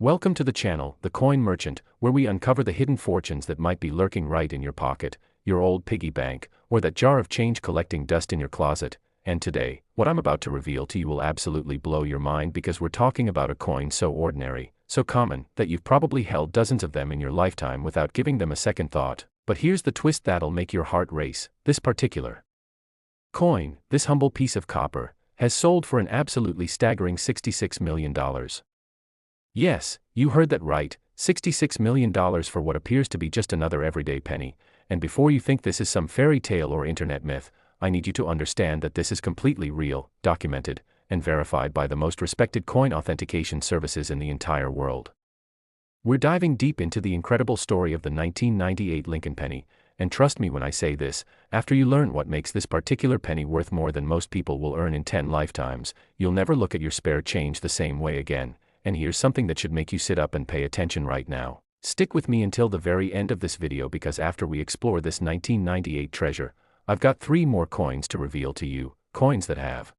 Welcome to the channel, The Coin Merchant, where we uncover the hidden fortunes that might be lurking right in your pocket, your old piggy bank, or that jar of change collecting dust in your closet. And today, what I'm about to reveal to you will absolutely blow your mind because we're talking about a coin so ordinary, so common, that you've probably held dozens of them in your lifetime without giving them a second thought. But here's the twist that'll make your heart race. This particular coin, this humble piece of copper, has sold for an absolutely staggering $66 million. Yes, you heard that right, $66 million for what appears to be just another everyday penny. And before you think this is some fairy tale or internet myth, I need you to understand that this is completely real, documented, and verified by the most respected coin authentication services in the entire world. We're diving deep into the incredible story of the 1998 Lincoln penny, and trust me when I say this, after you learn what makes this particular penny worth more than most people will earn in 10 lifetimes, you'll never look at your spare change the same way again. And here's something that should make you sit up and pay attention right now. Stick with me until the very end of this video because after we explore this 1998 treasure, I've got 3 more coins to reveal to you, coins that have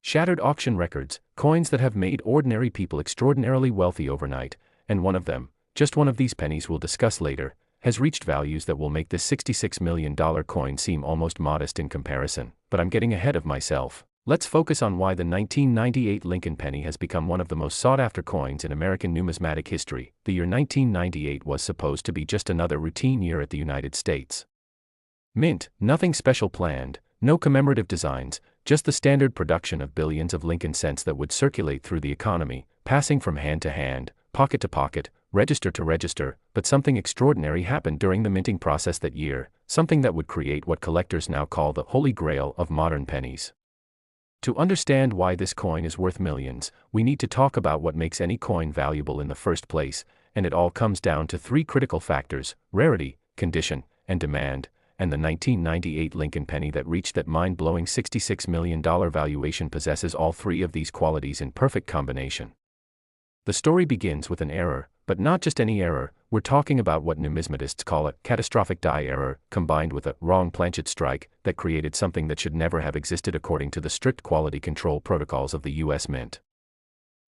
shattered auction records, coins that have made ordinary people extraordinarily wealthy overnight, and one of them, just one of these pennies we'll discuss later, has reached values that will make this $66 million coin seem almost modest in comparison. But I'm getting ahead of myself. Let's focus on why the 1998 Lincoln penny has become one of the most sought-after coins in American numismatic history. The year 1998 was supposed to be just another routine year at the United States Mint, nothing special planned, no commemorative designs, just the standard production of billions of Lincoln cents that would circulate through the economy, passing from hand to hand, pocket to pocket, register to register. But something extraordinary happened during the minting process that year, something that would create what collectors now call the holy grail of modern pennies. To understand why this coin is worth millions, we need to talk about what makes any coin valuable in the first place, and it all comes down to 3 critical factors: rarity, condition, and demand. And the 1998 Lincoln penny that reached that mind-blowing $66 million valuation possesses all 3 of these qualities in perfect combination. The story begins with an error, but not just any error. We're talking about what numismatists call a catastrophic die error, combined with a wrong planchet strike that created something that should never have existed according to the strict quality control protocols of the U.S. Mint.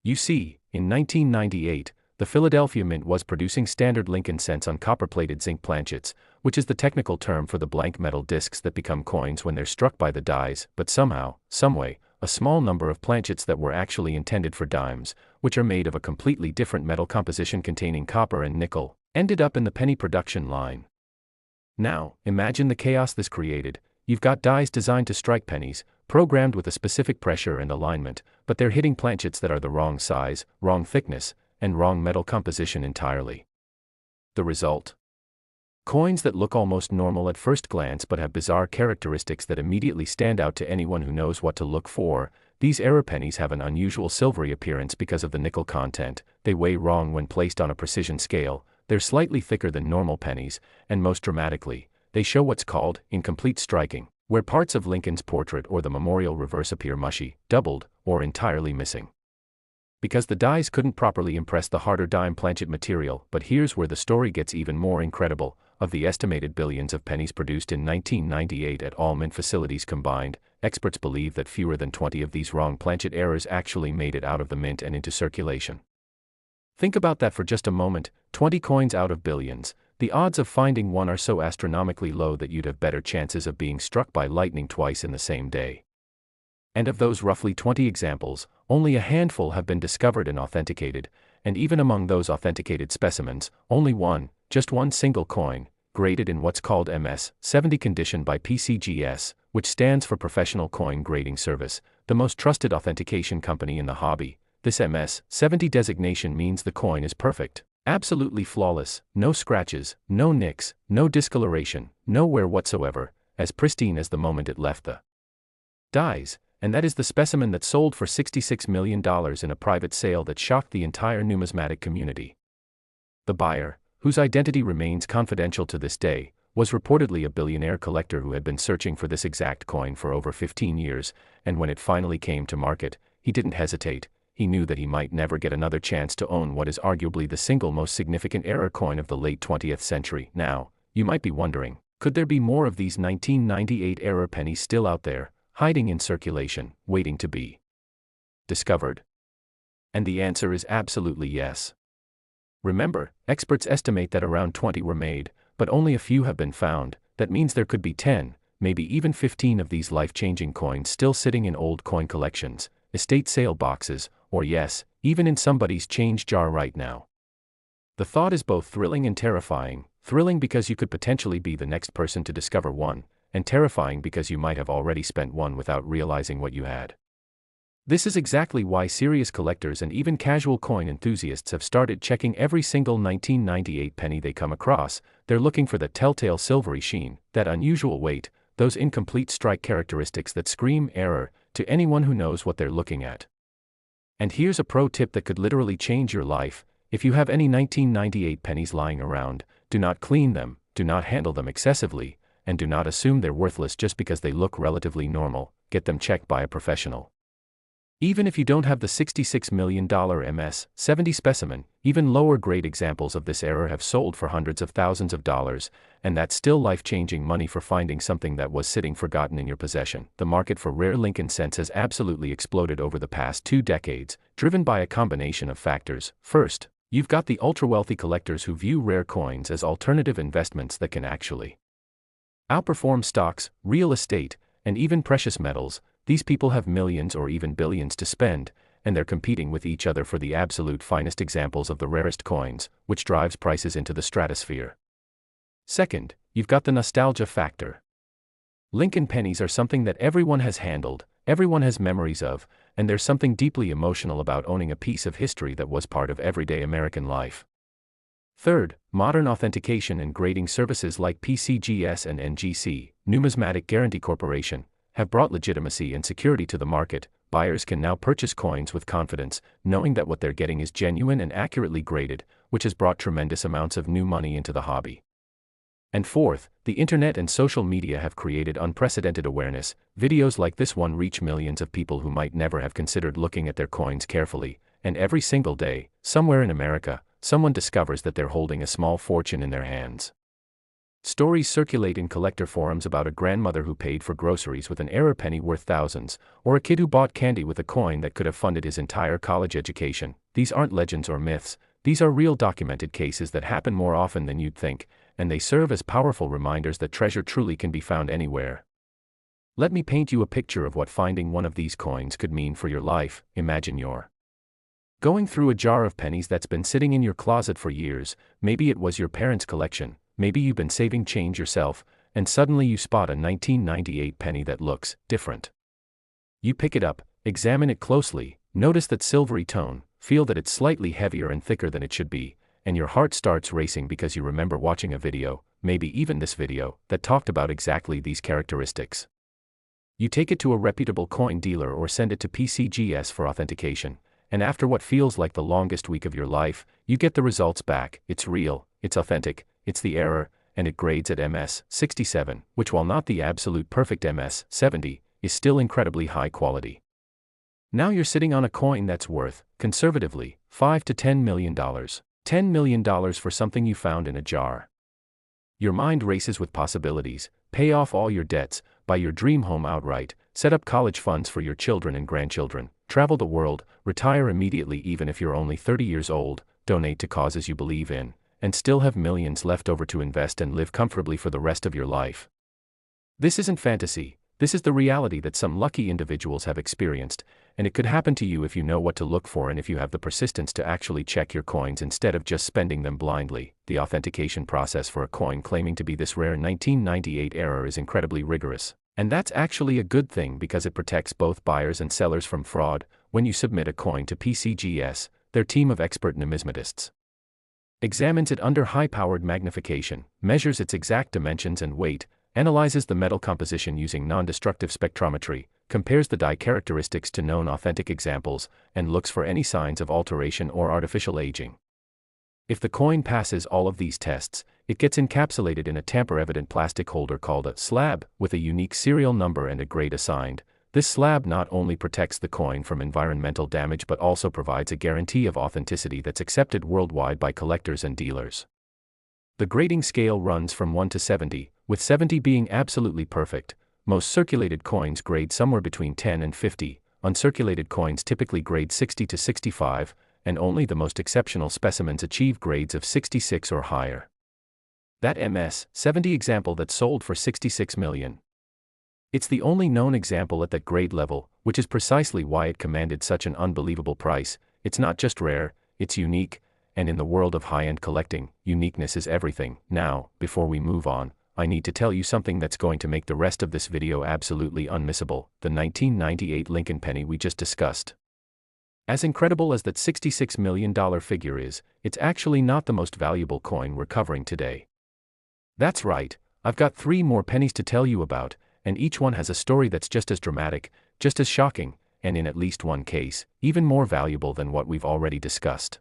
You see, in 1998, the Philadelphia Mint was producing standard Lincoln cents on copper-plated zinc planchets, which is the technical term for the blank metal discs that become coins when they're struck by the dies. But somehow, someway, a small number of planchets that were actually intended for dimes, which are made of a completely different metal composition containing copper and nickel, ended up in the penny production line. Now, imagine the chaos this created. You've got dies designed to strike pennies, programmed with a specific pressure and alignment, but they're hitting planchets that are the wrong size, wrong thickness, and wrong metal composition entirely. The result? Coins that look almost normal at first glance but have bizarre characteristics that immediately stand out to anyone who knows what to look for. These error pennies have an unusual silvery appearance because of the nickel content, they weigh wrong when placed on a precision scale, they're slightly thicker than normal pennies, and most dramatically, they show what's called incomplete striking, where parts of Lincoln's portrait or the memorial reverse appear mushy, doubled, or entirely missing. Because the dies couldn't properly impress the harder dime planchet material. But here's where the story gets even more incredible. Of the estimated billions of pennies produced in 1998 at all mint facilities combined, experts believe that fewer than 20 of these wrong planchet errors actually made it out of the mint and into circulation. Think about that for just a moment, 20 coins out of billions. The odds of finding one are so astronomically low that you'd have better chances of being struck by lightning twice in the same day. And of those roughly 20 examples, only a handful have been discovered and authenticated, and even among those authenticated specimens, only one, just one single coin, graded in what's called MS-70 condition by PCGS, which stands for Professional Coin Grading Service, the most trusted authentication company in the hobby. This MS-70 designation means the coin is perfect, absolutely flawless, no scratches, no nicks, no discoloration, no wear whatsoever, as pristine as the moment it left the dies. And that is the specimen that sold for $66 million in a private sale that shocked the entire numismatic community. The buyer, whose identity remains confidential to this day, was reportedly a billionaire collector who had been searching for this exact coin for over 15 years, and when it finally came to market, he didn't hesitate. He knew that he might never get another chance to own what is arguably the single most significant error coin of the late 20th century. Now, you might be wondering, could there be more of these 1998 error pennies still out there, hiding in circulation, waiting to be discovered? And the answer is absolutely yes. Remember, experts estimate that around 20 were made, but only a few have been found. That means there could be 10, maybe even 15 of these life-changing coins still sitting in old coin collections, estate sale boxes, or yes, even in somebody's change jar right now. The thought is both thrilling and terrifying. Thrilling because you could potentially be the next person to discover one, and terrifying because you might have already spent one without realizing what you had. This is exactly why serious collectors and even casual coin enthusiasts have started checking every single 1998 penny they come across. They're looking for the telltale silvery sheen, that unusual weight, those incomplete strike characteristics that scream error to anyone who knows what they're looking at. And here's a pro tip that could literally change your life. If you have any 1998 pennies lying around, do not clean them, do not handle them excessively, and do not assume they're worthless just because they look relatively normal. Get them checked by a professional. Even if you don't have the $66 million MS-70 specimen, even lower-grade examples of this error have sold for hundreds of thousands of dollars, and that's still life-changing money for finding something that was sitting forgotten in your possession. The market for rare Lincoln cents has absolutely exploded over the past 2 decades, driven by a combination of factors. First, you've got the ultra-wealthy collectors who view rare coins as alternative investments that can actually outperform stocks, real estate, and even precious metals. These people have millions or even billions to spend, and they're competing with each other for the absolute finest examples of the rarest coins, which drives prices into the stratosphere. Second, you've got the nostalgia factor. Lincoln pennies are something that everyone has handled, everyone has memories of, and there's something deeply emotional about owning a piece of history that was part of everyday American life. Third, modern authentication and grading services like PCGS and NGC, Numismatic Guarantee Corporation, have brought legitimacy and security to the market. Buyers can now purchase coins with confidence, knowing that what they're getting is genuine and accurately graded, which has brought tremendous amounts of new money into the hobby. And fourth, the internet and social media have created unprecedented awareness. Videos like this one reach millions of people who might never have considered looking at their coins carefully, and every single day, somewhere in America, someone discovers that they're holding a small fortune in their hands. Stories circulate in collector forums about a grandmother who paid for groceries with an error penny worth thousands, or a kid who bought candy with a coin that could have funded his entire college education. These aren't legends or myths, these are real documented cases that happen more often than you'd think, and they serve as powerful reminders that treasure truly can be found anywhere. Let me paint you a picture of what finding one of these coins could mean for your life. Imagine you're going through a jar of pennies that's been sitting in your closet for years. Maybe it was your parents' collection. Maybe you've been saving change yourself, and suddenly you spot a 1998 penny that looks different. You pick it up, examine it closely, notice that silvery tone, feel that it's slightly heavier and thicker than it should be, and your heart starts racing because you remember watching a video, maybe even this video, that talked about exactly these characteristics. You take it to a reputable coin dealer or send it to PCGS for authentication, and after what feels like the longest week of your life, you get the results back. It's real, it's authentic, it's the error, and it grades at MS-67, which, while not the absolute perfect MS-70, is still incredibly high quality. Now you're sitting on a coin that's worth, conservatively, $5 to $10 million. $10 million for something you found in a jar. Your mind races with possibilities. Pay off all your debts, buy your dream home outright, set up college funds for your children and grandchildren, travel the world, retire immediately even if you're only 30 years old, donate to causes you believe in, and still have millions left over to invest and live comfortably for the rest of your life. This isn't fantasy, this is the reality that some lucky individuals have experienced, and it could happen to you if you know what to look for and if you have the persistence to actually check your coins instead of just spending them blindly. The authentication process for a coin claiming to be this rare 1998 error is incredibly rigorous, and that's actually a good thing because it protects both buyers and sellers from fraud. When you submit a coin to PCGS, their team of expert numismatists examines it under high-powered magnification, measures its exact dimensions and weight, analyzes the metal composition using non-destructive spectrometry, compares the die characteristics to known authentic examples, and looks for any signs of alteration or artificial aging. If the coin passes all of these tests, it gets encapsulated in a tamper-evident plastic holder called a slab, with a unique serial number and a grade assigned. This slab not only protects the coin from environmental damage but also provides a guarantee of authenticity that's accepted worldwide by collectors and dealers. The grading scale runs from 1 to 70, with 70 being absolutely perfect. Most circulated coins grade somewhere between 10 and 50, uncirculated coins typically grade 60 to 65, and only the most exceptional specimens achieve grades of 66 or higher. That MS-70 example that sold for 66 million. It's the only known example at that grade level, which is precisely why it commanded such an unbelievable price. It's not just rare, it's unique, and in the world of high-end collecting, uniqueness is everything. Now, before we move on, I need to tell you something that's going to make the rest of this video absolutely unmissable: the 1998 Lincoln penny we just discussed. As incredible as that $66 million figure is, it's actually not the most valuable coin we're covering today. That's right, I've got 3 more pennies to tell you about, and each one has a story that's just as dramatic, just as shocking, and in at least one case, even more valuable than what we've already discussed.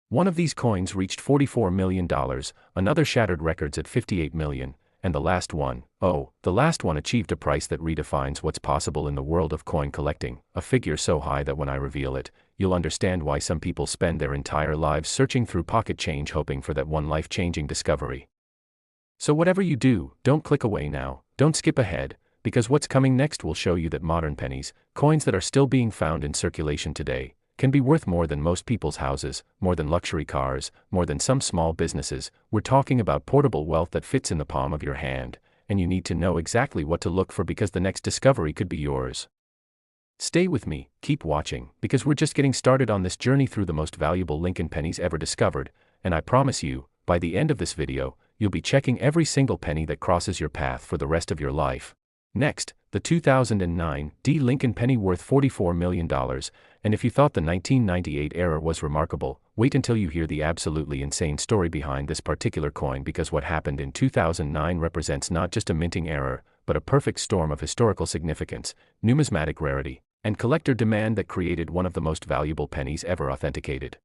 One of these coins reached $44 million, another shattered records at $58 million, and the last one achieved a price that redefines what's possible in the world of coin collecting, a figure so high that when I reveal it, you'll understand why some people spend their entire lives searching through pocket change hoping for that one life-changing discovery. So whatever you do, don't click away now, don't skip ahead, because what's coming next will show you that modern pennies, coins that are still being found in circulation today, can be worth more than most people's houses, more than luxury cars, more than some small businesses. We're talking about portable wealth that fits in the palm of your hand, and you need to know exactly what to look for because the next discovery could be yours. Stay with me, keep watching, because we're just getting started on this journey through the most valuable Lincoln pennies ever discovered, and I promise you, by the end of this video, you'll be checking every single penny that crosses your path for the rest of your life. Next, the 2009 D Lincoln penny worth $44 million, and if you thought the 1998 era was remarkable, wait until you hear the absolutely insane story behind this particular coin, because what happened in 2009 represents not just a minting error, but a perfect storm of historical significance, numismatic rarity, and collector demand that created one of the most valuable pennies ever authenticated.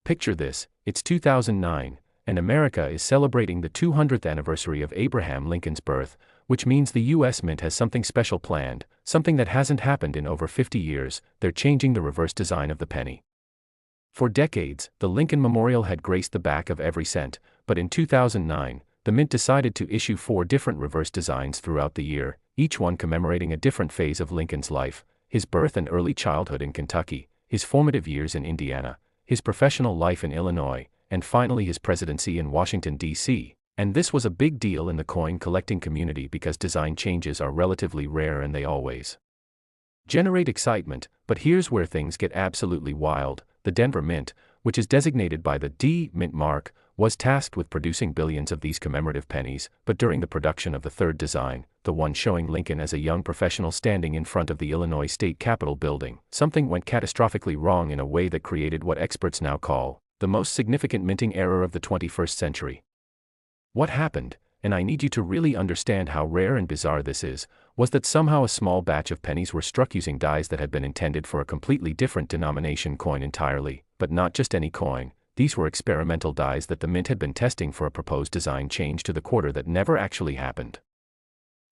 Picture this, it's 2009, and America is celebrating the 200th anniversary of Abraham Lincoln's birth, which means the U.S. Mint has something special planned, something that hasn't happened in over 50 years. They're changing the reverse design of the penny. For decades, the Lincoln Memorial had graced the back of every cent, but in 2009, the Mint decided to issue 4 different reverse designs throughout the year, each one commemorating a different phase of Lincoln's life: his birth and early childhood in Kentucky, his formative years in Indiana, his professional life in Illinois, and finally his presidency in Washington, D.C. And this was a big deal in the coin collecting community because design changes are relatively rare and they always generate excitement. But here's where things get absolutely wild. The Denver Mint, which is designated by the D Mint mark, was tasked with producing billions of these commemorative pennies, but during the production of the third design, the one showing Lincoln as a young professional standing in front of the Illinois State Capitol building, something went catastrophically wrong in a way that created what experts now call the most significant minting error of the 21st century. What happened, and I need you to really understand how rare and bizarre this is, was that somehow a small batch of pennies were struck using dies that had been intended for a completely different denomination coin entirely, but not just any coin. These were experimental dies that the Mint had been testing for a proposed design change to the quarter that never actually happened.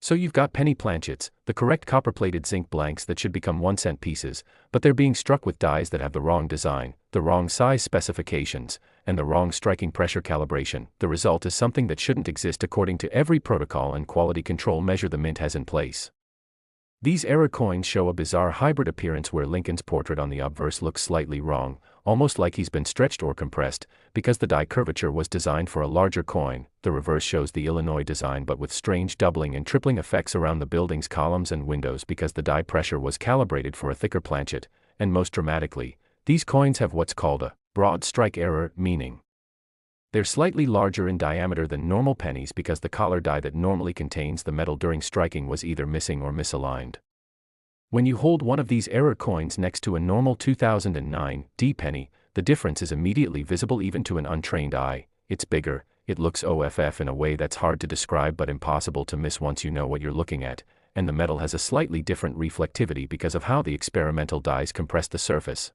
So you've got penny planchets, the correct copper-plated zinc blanks that should become 1-cent pieces, but they're being struck with dies that have the wrong design, the wrong size specifications, and the wrong striking pressure calibration. The result is something that shouldn't exist according to every protocol and quality control measure the Mint has in place. These error coins show a bizarre hybrid appearance where Lincoln's portrait on the obverse looks slightly wrong, almost like he's been stretched or compressed, because the die curvature was designed for a larger coin. The reverse shows the Illinois design but with strange doubling and tripling effects around the building's columns and windows because the die pressure was calibrated for a thicker planchet, and most dramatically, these coins have what's called a broad strike error, meaning they're slightly larger in diameter than normal pennies because the collar die that normally contains the metal during striking was either missing or misaligned. When you hold one of these error coins next to a normal 2009 D penny, the difference is immediately visible even to an untrained eye. It's bigger, it looks OFF in a way that's hard to describe but impossible to miss once you know what you're looking at, and the metal has a slightly different reflectivity because of how the experimental dies compress the surface.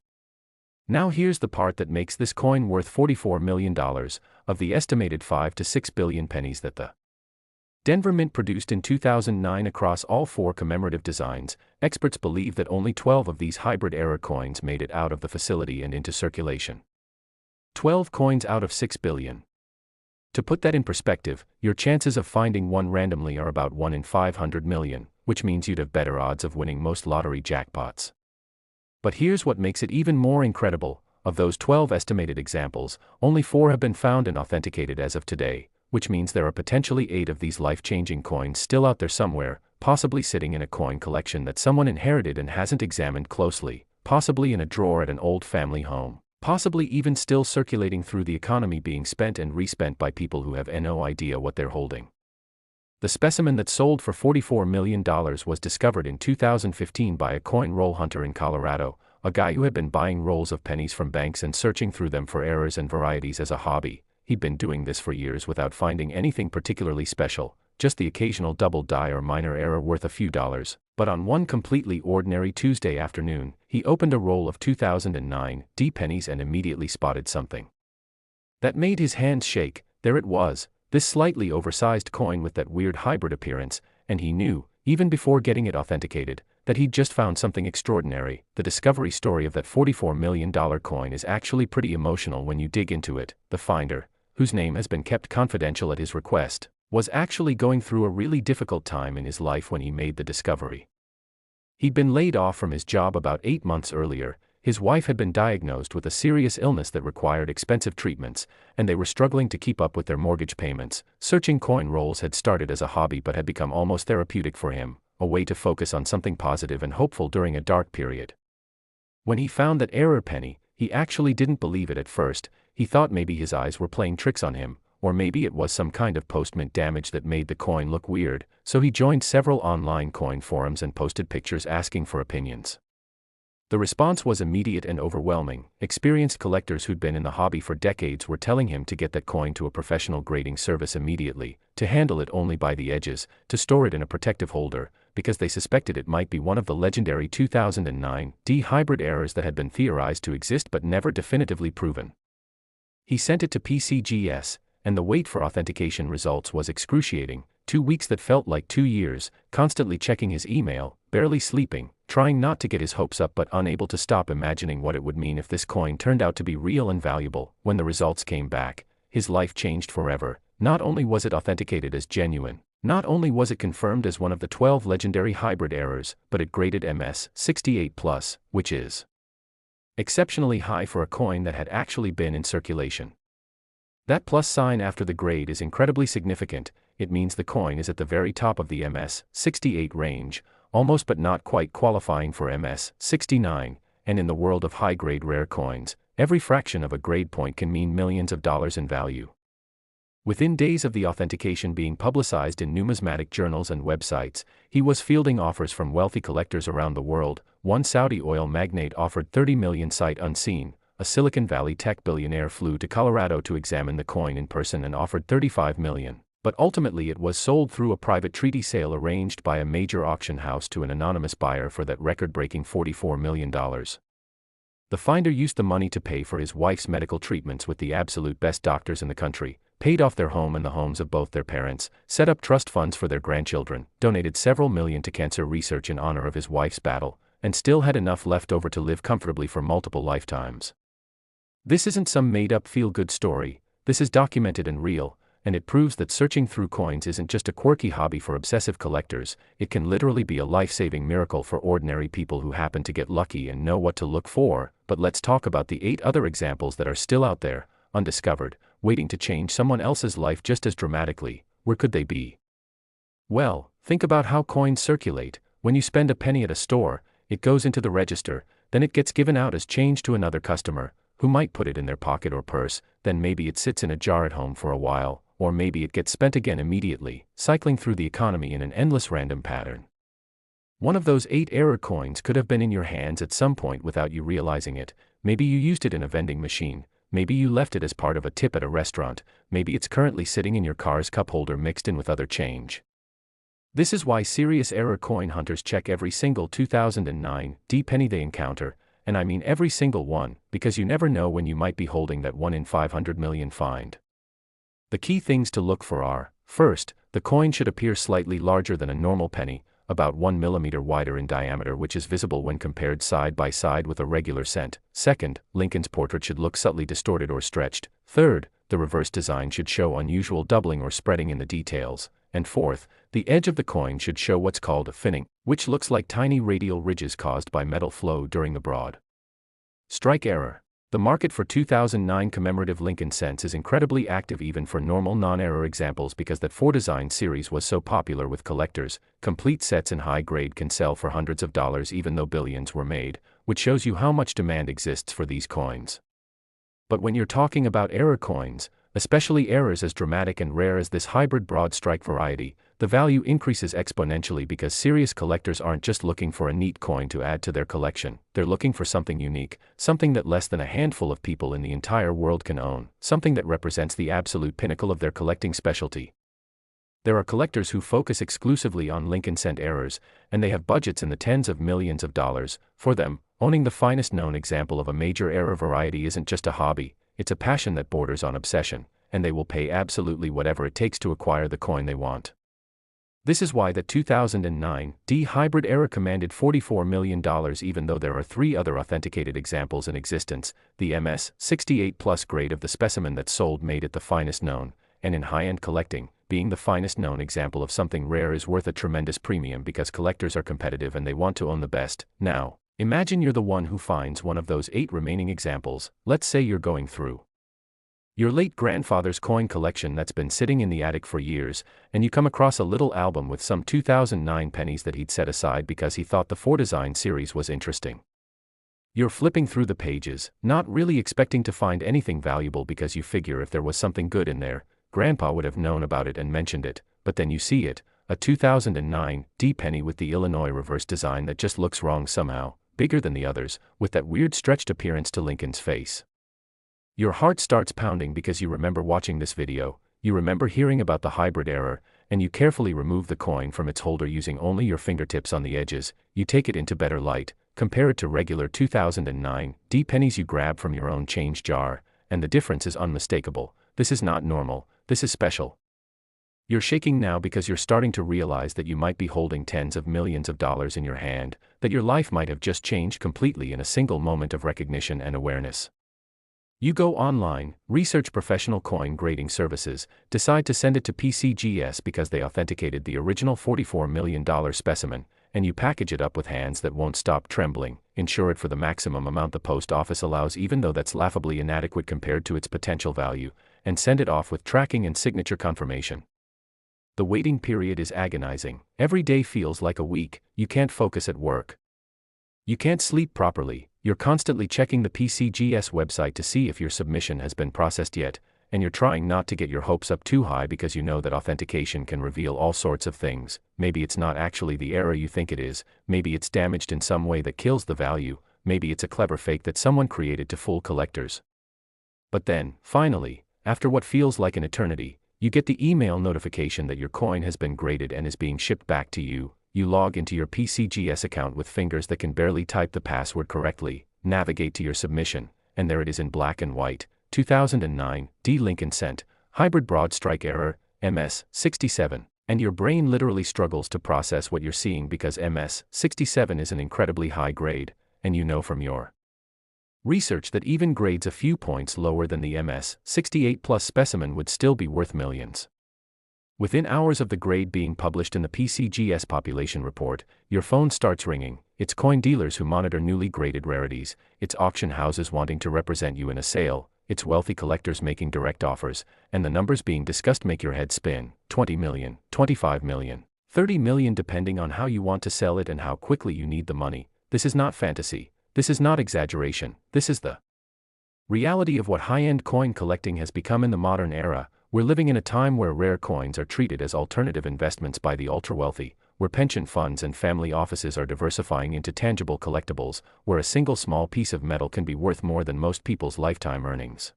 Now here's the part that makes this coin worth $44 million, of the estimated 5 to 6 billion pennies that the Denver Mint produced in 2009 across all 4 commemorative designs. Experts believe that only 12 of these hybrid error coins made it out of the facility and into circulation. 12 coins out of 6 billion. To put that in perspective, your chances of finding one randomly are about 1 in 500 million, which means you'd have better odds of winning most lottery jackpots. But here's what makes it even more incredible. Of those 12 estimated examples, only 4 have been found and authenticated as of today, which means there are potentially 8 of these life-changing coins still out there somewhere, possibly sitting in a coin collection that someone inherited and hasn't examined closely, possibly in a drawer at an old family home, possibly even still circulating through the economy being spent and respent by people who have no idea what they're holding. The specimen that sold for $44 million was discovered in 2015 by a coin roll hunter in Colorado, a guy who had been buying rolls of pennies from banks and searching through them for errors and varieties as a hobby. He'd been doing this for years without finding anything particularly special, just the occasional double die or minor error worth a few dollars. But on one completely ordinary Tuesday afternoon, he opened a roll of 2009 pennies and immediately spotted something that made his hands shake. There it was, this slightly oversized coin with that weird hybrid appearance, and he knew, even before getting it authenticated, that he'd just found something extraordinary. The discovery story of that $44 million coin is actually pretty emotional when you dig into it. The finder, whose name has been kept confidential at his request, was actually going through a really difficult time in his life when he made the discovery. He'd been laid off from his job about 8 months earlier. His wife had been diagnosed with a serious illness that required expensive treatments, and they were struggling to keep up with their mortgage payments. Searching coin rolls had started as a hobby but had become almost therapeutic for him, a way to focus on something positive and hopeful during a dark period. When he found that error penny, he actually didn't believe it at first. He thought maybe his eyes were playing tricks on him, or maybe it was some kind of post-mint damage that made the coin look weird, so he joined several online coin forums and posted pictures asking for opinions. The response was immediate and overwhelming. Experienced collectors who'd been in the hobby for decades were telling him to get that coin to a professional grading service immediately, to handle it only by the edges, to store it in a protective holder, because they suspected it might be one of the legendary 2009 hybrid errors that had been theorized to exist but never definitively proven. He sent it to PCGS, and the wait for authentication results was excruciating. 2 weeks that felt like 2 years, constantly checking his email, barely sleeping, trying not to get his hopes up but unable to stop imagining what it would mean if this coin turned out to be real and valuable. When the results came back, his life changed forever. Not only was it authenticated as genuine, not only was it confirmed as one of the 12 legendary hybrid errors, but it graded MS 68+, which is exceptionally high for a coin that had actually been in circulation. That plus sign after the grade is incredibly significant. It means the coin is at the very top of the MS 68 range, almost but not quite qualifying for MS 69, and in the world of high-grade rare coins, every fraction of a grade point can mean millions of dollars in value. Within days of the authentication being publicized in numismatic journals and websites, he was fielding offers from wealthy collectors around the world. One Saudi oil magnate offered $30 million sight unseen. A Silicon Valley tech billionaire flew to Colorado to examine the coin in person and offered $35 million. But ultimately it was sold through a private treaty sale arranged by a major auction house to an anonymous buyer for that record-breaking $44 million. The finder used the money to pay for his wife's medical treatments with the absolute best doctors in the country, paid off their home and the homes of both their parents, set up trust funds for their grandchildren, donated several million to cancer research in honor of his wife's battle, and still had enough left over to live comfortably for multiple lifetimes. This isn't some made-up feel-good story. This is documented and real, and it proves that searching through coins isn't just a quirky hobby for obsessive collectors. It can literally be a life-saving miracle for ordinary people who happen to get lucky and know what to look for. But let's talk about the 8 other examples that are still out there, undiscovered, waiting to change someone else's life just as dramatically. Where could they be? Well, think about how coins circulate. When you spend a penny at a store, it goes into the register, then it gets given out as change to another customer, who might put it in their pocket or purse, then maybe it sits in a jar at home for a while, or maybe it gets spent again immediately, cycling through the economy in an endless random pattern. One of those 8 error coins could have been in your hands at some point without you realizing it. Maybe you used it in a vending machine, maybe you left it as part of a tip at a restaurant, maybe it's currently sitting in your car's cup holder mixed in with other change. This is why serious error coin hunters check every single 2009 penny they encounter, and I mean every single one, because you never know when you might be holding that 1 in 500 million find. The key things to look for are, first, the coin should appear slightly larger than a normal penny, about 1 millimeter wider in diameter, which is visible when compared side by side with a regular cent. Second, Lincoln's portrait should look subtly distorted or stretched. Third, the reverse design should show unusual doubling or spreading in the details. And fourth, the edge of the coin should show what's called a finning, which looks like tiny radial ridges caused by metal flow during the broad strike error. The market for 2009 commemorative Lincoln cents is incredibly active even for normal non-error examples because that 4-design series was so popular with collectors. Complete sets in high grade can sell for hundreds of dollars even though billions were made, which shows you how much demand exists for these coins. But when you're talking about error coins, especially errors as dramatic and rare as this hybrid broad strike variety, the value increases exponentially because serious collectors aren't just looking for a neat coin to add to their collection, they're looking for something unique, something that less than a handful of people in the entire world can own, something that represents the absolute pinnacle of their collecting specialty. There are collectors who focus exclusively on Lincoln cent errors, and they have budgets in the tens of millions of dollars. For them, owning the finest known example of a major error variety isn't just a hobby, it's a passion that borders on obsession, and they will pay absolutely whatever it takes to acquire the coin they want. This is why the 2009 D hybrid error commanded $44 million even though there are 3 other authenticated examples in existence. The MS 68 Plus grade of the specimen that sold made it the finest known, and in high-end collecting, being the finest known example of something rare is worth a tremendous premium because collectors are competitive and they want to own the best. Now, imagine you're the one who finds one of those 8 remaining examples. Let's say you're going through your late grandfather's coin collection that's been sitting in the attic for years, and you come across a little album with some 2009 pennies that he'd set aside because he thought the 4-design series was interesting. You're flipping through the pages, not really expecting to find anything valuable because you figure if there was something good in there, Grandpa would have known about it and mentioned it, but then you see it, a 2009 D penny with the Illinois reverse design that just looks wrong somehow, bigger than the others, with that weird stretched appearance to Lincoln's face. Your heart starts pounding because you remember watching this video, you remember hearing about the hybrid error, and you carefully remove the coin from its holder using only your fingertips on the edges. You take it into better light, compare it to regular 2009 D pennies you grab from your own change jar, and the difference is unmistakable. This is not normal, this is special. You're shaking now because you're starting to realize that you might be holding tens of millions of dollars in your hand, that your life might have just changed completely in a single moment of recognition and awareness. You go online, research professional coin grading services, decide to send it to PCGS because they authenticated the original $44 million specimen, and you package it up with hands that won't stop trembling, insure it for the maximum amount the post office allows even though that's laughably inadequate compared to its potential value, and send it off with tracking and signature confirmation. The waiting period is agonizing. Every day feels like a week. You can't focus at work. You can't sleep properly. You're constantly checking the PCGS website to see if your submission has been processed yet, and you're trying not to get your hopes up too high because you know that authentication can reveal all sorts of things. Maybe it's not actually the error you think it is, maybe it's damaged in some way that kills the value, maybe it's a clever fake that someone created to fool collectors. But then, finally, after what feels like an eternity, you get the email notification that your coin has been graded and is being shipped back to you. You log into your PCGS account with fingers that can barely type the password correctly, navigate to your submission, and there it is in black and white, 2009 D Lincoln cent, hybrid broad strike error, MS 67, and your brain literally struggles to process what you're seeing because MS 67 is an incredibly high grade, and you know from your research that even grades a few points lower than the MS 68 plus specimen would still be worth millions. Within hours of the grade being published in the PCGS population report, your phone starts ringing. It's coin dealers who monitor newly graded rarities, it's auction houses wanting to represent you in a sale, it's wealthy collectors making direct offers, and the numbers being discussed make your head spin. 20 million, 25 million, 30 million depending on how you want to sell it and how quickly you need the money. This is not fantasy, this is not exaggeration, this is the reality of what high-end coin collecting has become in the modern era. We're living in a time where rare coins are treated as alternative investments by the ultra-wealthy, where pension funds and family offices are diversifying into tangible collectibles, where a single small piece of metal can be worth more than most people's lifetime earnings.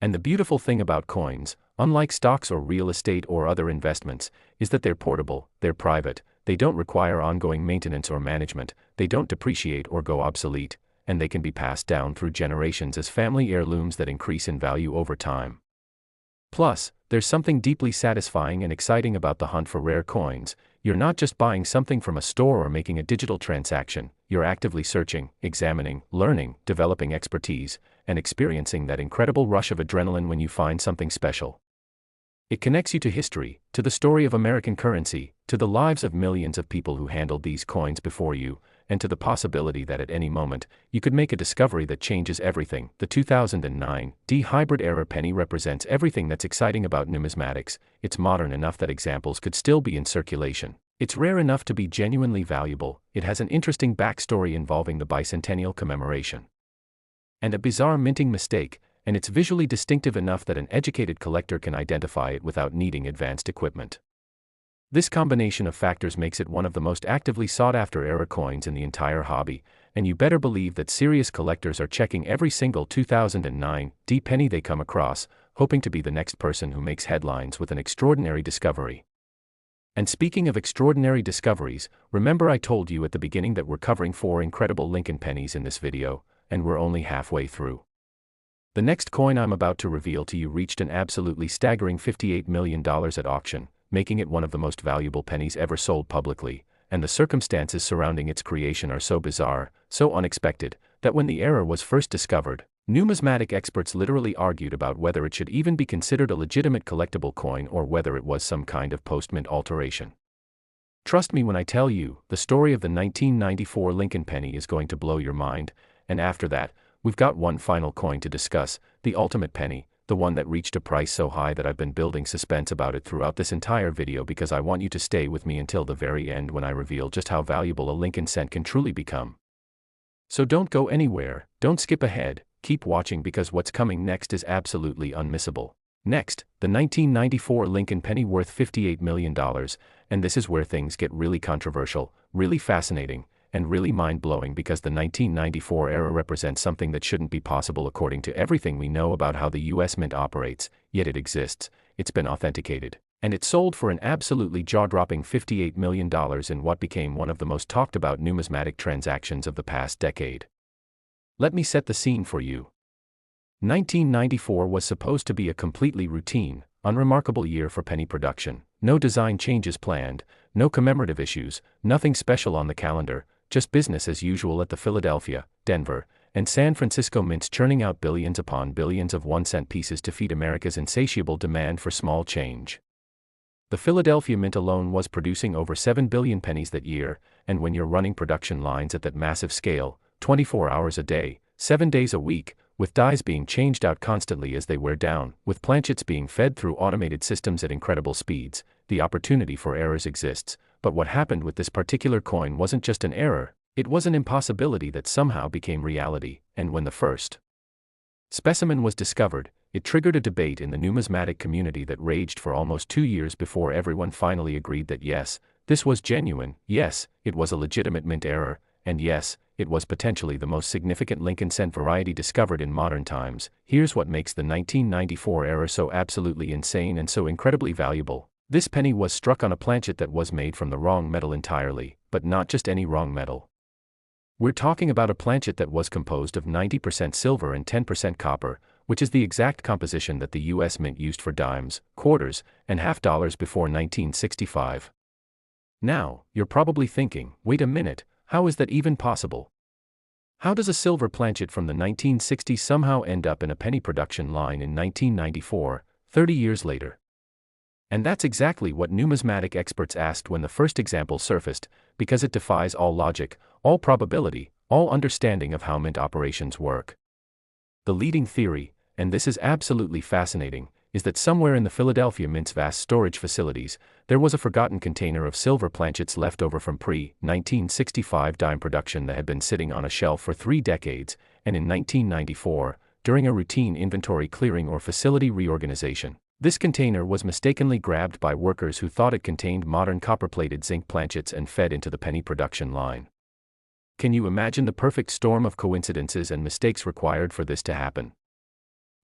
And the beautiful thing about coins, unlike stocks or real estate or other investments, is that they're portable, they're private, they don't require ongoing maintenance or management, they don't depreciate or go obsolete, and they can be passed down through generations as family heirlooms that increase in value over time. Plus, there's something deeply satisfying and exciting about the hunt for rare coins. You're not just buying something from a store or making a digital transaction, you're actively searching, examining, learning, developing expertise, and experiencing that incredible rush of adrenaline when you find something special. It connects you to history, to the story of American currency, to the lives of millions of people who handled these coins before you, and to the possibility that at any moment, you could make a discovery that changes everything. The 2009 D hybrid era penny represents everything that's exciting about numismatics. It's modern enough that examples could still be in circulation. It's rare enough to be genuinely valuable. It has an interesting backstory involving the bicentennial commemoration and a bizarre minting mistake, and it's visually distinctive enough that an educated collector can identify it without needing advanced equipment. This combination of factors makes it one of the most actively sought-after era coins in the entire hobby, and you better believe that serious collectors are checking every single 2009 D penny they come across, hoping to be the next person who makes headlines with an extraordinary discovery. And speaking of extraordinary discoveries, remember I told you at the beginning that we're covering 4 incredible Lincoln pennies in this video, and we're only halfway through. The next coin I'm about to reveal to you reached an absolutely staggering $58 million at auction, making it one of the most valuable pennies ever sold publicly, and the circumstances surrounding its creation are so bizarre, so unexpected, that when the error was first discovered, numismatic experts literally argued about whether it should even be considered a legitimate collectible coin or whether it was some kind of post-mint alteration. Trust me when I tell you, the story of the 1994 Lincoln penny is going to blow your mind, and after that, we've got one final coin to discuss, the ultimate penny, the one that reached a price so high that I've been building suspense about it throughout this entire video because I want you to stay with me until the very end when I reveal just how valuable a Lincoln cent can truly become. So don't go anywhere, don't skip ahead, keep watching because what's coming next is absolutely unmissable. Next, the 1994 Lincoln penny worth $58 million, and this is where things get really controversial, really fascinating, and really mind-blowing because the 1994 era represents something that shouldn't be possible according to everything we know about how the US Mint operates, yet it exists, it's been authenticated, and it sold for an absolutely jaw-dropping $58 million in what became one of the most talked-about numismatic transactions of the past decade. Let me set the scene for you. 1994 was supposed to be a completely routine, unremarkable year for penny production, no design changes planned, no commemorative issues, nothing special on the calendar, just business as usual at the Philadelphia, Denver, and San Francisco mints churning out billions upon billions of 1-cent pieces to feed America's insatiable demand for small change. The Philadelphia Mint alone was producing over 7 billion pennies that year, and when you're running production lines at that massive scale, 24 hours a day, 7 days a week, with dies being changed out constantly as they wear down, with planchets being fed through automated systems at incredible speeds, the opportunity for errors exists. But what happened with this particular coin wasn't just an error, it was an impossibility that somehow became reality, and when the first specimen was discovered, it triggered a debate in the numismatic community that raged for almost 2 years before everyone finally agreed that yes, this was genuine, yes, it was a legitimate mint error, and yes, it was potentially the most significant Lincoln cent variety discovered in modern times. Here's what makes the 1994 error so absolutely insane and so incredibly valuable. This penny was struck on a planchet that was made from the wrong metal entirely, but not just any wrong metal. We're talking about a planchet that was composed of 90% silver and 10% copper, which is the exact composition that the US Mint used for dimes, quarters, and half dollars before 1965. Now, you're probably thinking, wait a minute, how is that even possible? How does a silver planchet from the 1960s somehow end up in a penny production line in 1994, 30 years later? And that's exactly what numismatic experts asked when the first example surfaced, because it defies all logic, all probability, all understanding of how mint operations work. The leading theory, and this is absolutely fascinating, is that somewhere in the Philadelphia Mint's vast storage facilities, there was a forgotten container of silver planchets left over from pre-1965 dime production that had been sitting on a shelf for 3 decades, and in 1994, during a routine inventory clearing or facility reorganization, this container was mistakenly grabbed by workers who thought it contained modern copper-plated zinc planchets and fed into the penny production line. Can you imagine the perfect storm of coincidences and mistakes required for this to happen?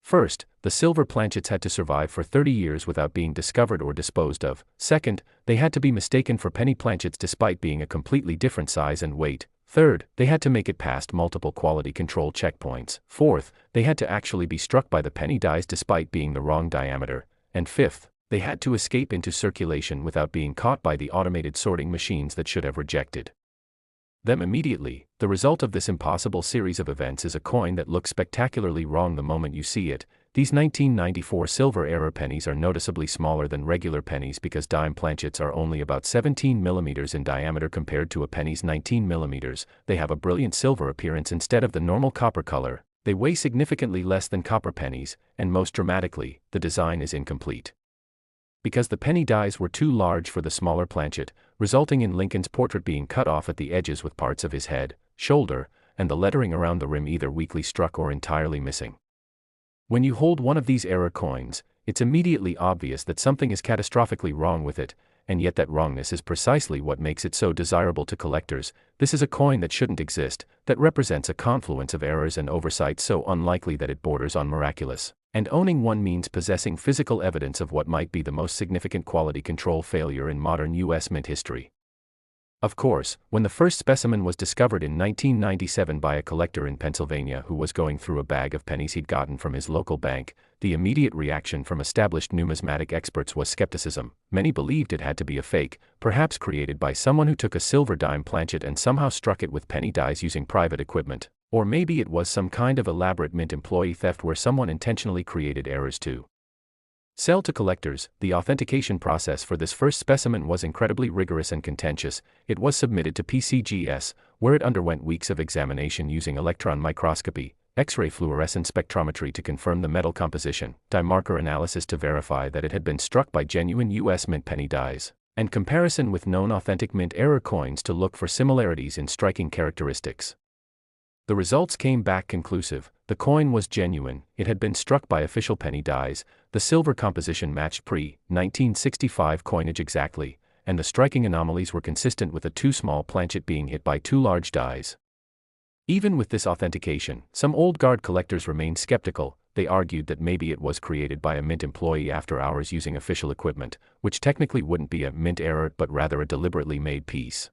First, the silver planchets had to survive for 30 years without being discovered or disposed of. Second, they had to be mistaken for penny planchets despite being a completely different size and weight. Third, they had to make it past multiple quality control checkpoints. Fourth, they had to actually be struck by the penny dies despite being the wrong diameter. And fifth, they had to escape into circulation without being caught by the automated sorting machines that should have rejected them immediately. The result of this impossible series of events is a coin that looks spectacularly wrong the moment you see it. These 1994 silver era pennies are noticeably smaller than regular pennies because dime planchets are only about 17 millimeters in diameter compared to a penny's 19 millimeters. They have a brilliant silver appearance instead of the normal copper color. They weigh significantly less than copper pennies, and most dramatically, the design is incomplete. Because the penny dies were too large for the smaller planchet, resulting in Lincoln's portrait being cut off at the edges with parts of his head, shoulder, and the lettering around the rim either weakly struck or entirely missing. When you hold one of these era coins, it's immediately obvious that something is catastrophically wrong with it, and yet that wrongness is precisely what makes it so desirable to collectors. This is a coin that shouldn't exist, that represents a confluence of errors and oversights so unlikely that it borders on miraculous. And owning one means possessing physical evidence of what might be the most significant quality control failure in modern U.S. mint history. Of course, when the first specimen was discovered in 1997 by a collector in Pennsylvania who was going through a bag of pennies he'd gotten from his local bank, the immediate reaction from established numismatic experts was skepticism. Many believed it had to be a fake, perhaps created by someone who took a silver dime planchet and somehow struck it with penny dies using private equipment. Or maybe it was some kind of elaborate mint employee theft where someone intentionally created errors to sell to collectors. The authentication process for this first specimen was incredibly rigorous and contentious. It was submitted to PCGS, where it underwent weeks of examination using electron microscopy, X-ray fluorescence spectrometry to confirm the metal composition, dye marker analysis to verify that it had been struck by genuine U.S. mint penny dies, and comparison with known authentic mint era coins to look for similarities in striking characteristics. The results came back conclusive. The coin was genuine, it had been struck by official penny dies, the silver composition matched pre-1965 coinage exactly, and the striking anomalies were consistent with a too small planchet being hit by too large dies. Even with this authentication, some old guard collectors remained skeptical. They argued that maybe it was created by a mint employee after hours using official equipment, which technically wouldn't be a mint error but rather a deliberately made piece.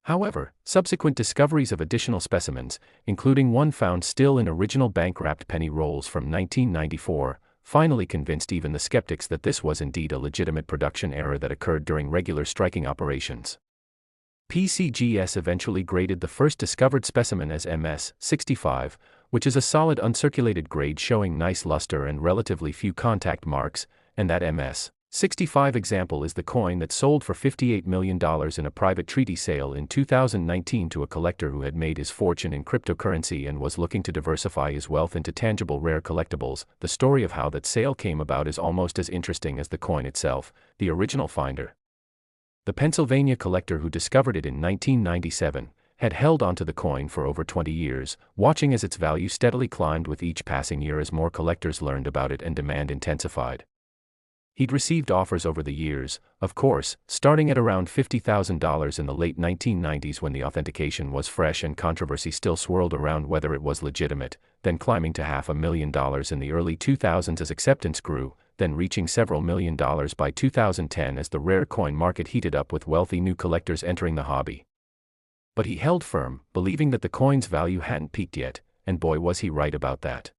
However, subsequent discoveries of additional specimens, including one found still in original bank-wrapped penny rolls from 1994, finally convinced even the skeptics that this was indeed a legitimate production error that occurred during regular striking operations. PCGS eventually graded the first discovered specimen as MS-65, which is a solid uncirculated grade showing nice luster and relatively few contact marks, and that MS-65 example is the coin that sold for $58 million in a private treaty sale in 2019 to a collector who had made his fortune in cryptocurrency and was looking to diversify his wealth into tangible rare collectibles. The story of how that sale came about is almost as interesting as the coin itself. The original finder, the Pennsylvania collector who discovered it in 1997, had held onto the coin for over 20 years, watching as its value steadily climbed with each passing year as more collectors learned about it and demand intensified. He'd received offers over the years, of course, starting at around $50,000 in the late 1990s when the authentication was fresh and controversy still swirled around whether it was legitimate, then climbing to $500,000 in the early 2000s as acceptance grew, then reaching several $1 million by 2010 as the rare coin market heated up with wealthy new collectors entering the hobby. But he held firm, believing that the coin's value hadn't peaked yet, and boy was he right about that.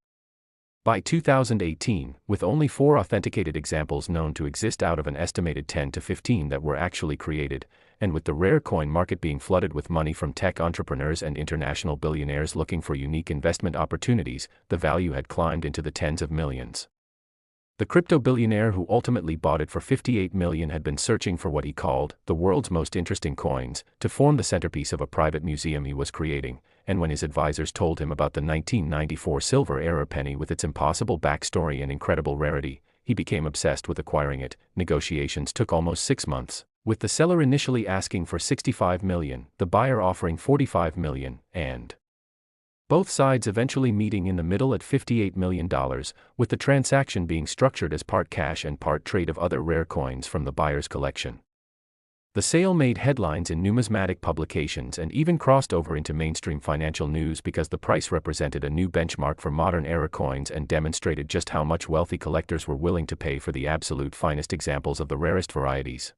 By 2018, with only 4 authenticated examples known to exist out of an estimated 10 to 15 that were actually created, and with the rare coin market being flooded with money from tech entrepreneurs and international billionaires looking for unique investment opportunities, the value had climbed into the tens of millions. The crypto billionaire who ultimately bought it for $58 million had been searching for what he called the world's most interesting coins to form the centerpiece of a private museum he was creating, and when his advisors told him about the 1994 silver era penny with its impossible backstory and incredible rarity, he became obsessed with acquiring it. Negotiations took almost 6 months, with the seller initially asking for $65 million, the buyer offering $45 million, and both sides eventually meeting in the middle at $58 million, with the transaction being structured as part cash and part trade of other rare coins from the buyer's collection. The sale made headlines in numismatic publications and even crossed over into mainstream financial news because the price represented a new benchmark for modern era coins and demonstrated just how much wealthy collectors were willing to pay for the absolute finest examples of the rarest varieties.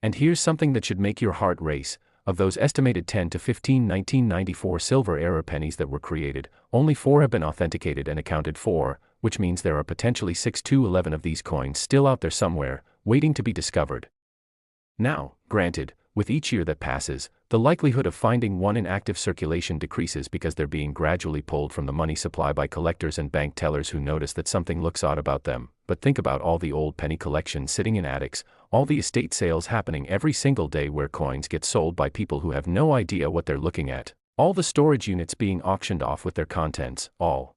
And here's something that should make your heart race. Of those estimated 10 to 15 1994 silver era pennies that were created, only 4 have been authenticated and accounted for, which means there are potentially 6 to 11 of these coins still out there somewhere, waiting to be discovered. Now, granted, with each year that passes, The likelihood of finding one in active circulation decreases because they're being gradually pulled from the money supply by collectors and bank tellers who notice that something looks odd about them. But think about all the old penny collections sitting in attics, all the estate sales happening every single day where coins get sold by people who have no idea what they're looking at, all the storage units being auctioned off with their contents, all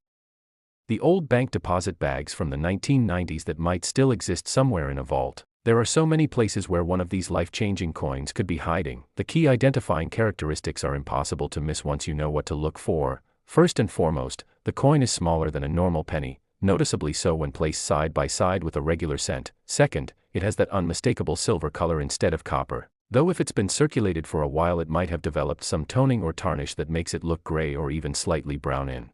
the old bank deposit bags from the 1990s that might still exist somewhere in a vault. There are so many places where one of these life-changing coins could be hiding. The key identifying characteristics are impossible to miss once you know what to look for. First and foremost, the coin is smaller than a normal penny, noticeably so when placed side by side with a regular cent. Second, it has that unmistakable silver color instead of copper, though if it's been circulated for a while it might have developed some toning or tarnish that makes it look gray or even slightly brown in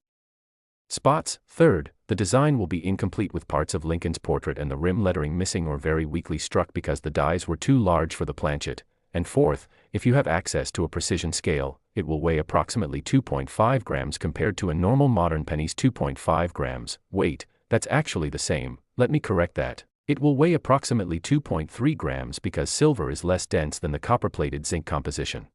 spots. Third, the design will be incomplete with parts of Lincoln's portrait and the rim lettering missing or very weakly struck because the dies were too large for the planchet. And fourth, if you have access to a precision scale, it will weigh approximately 2.5 grams compared to a normal modern penny's 2.5 grams. Wait, that's actually the same. Let me correct that. It will weigh approximately 2.3 grams because silver is less dense than the copper-plated zinc composition.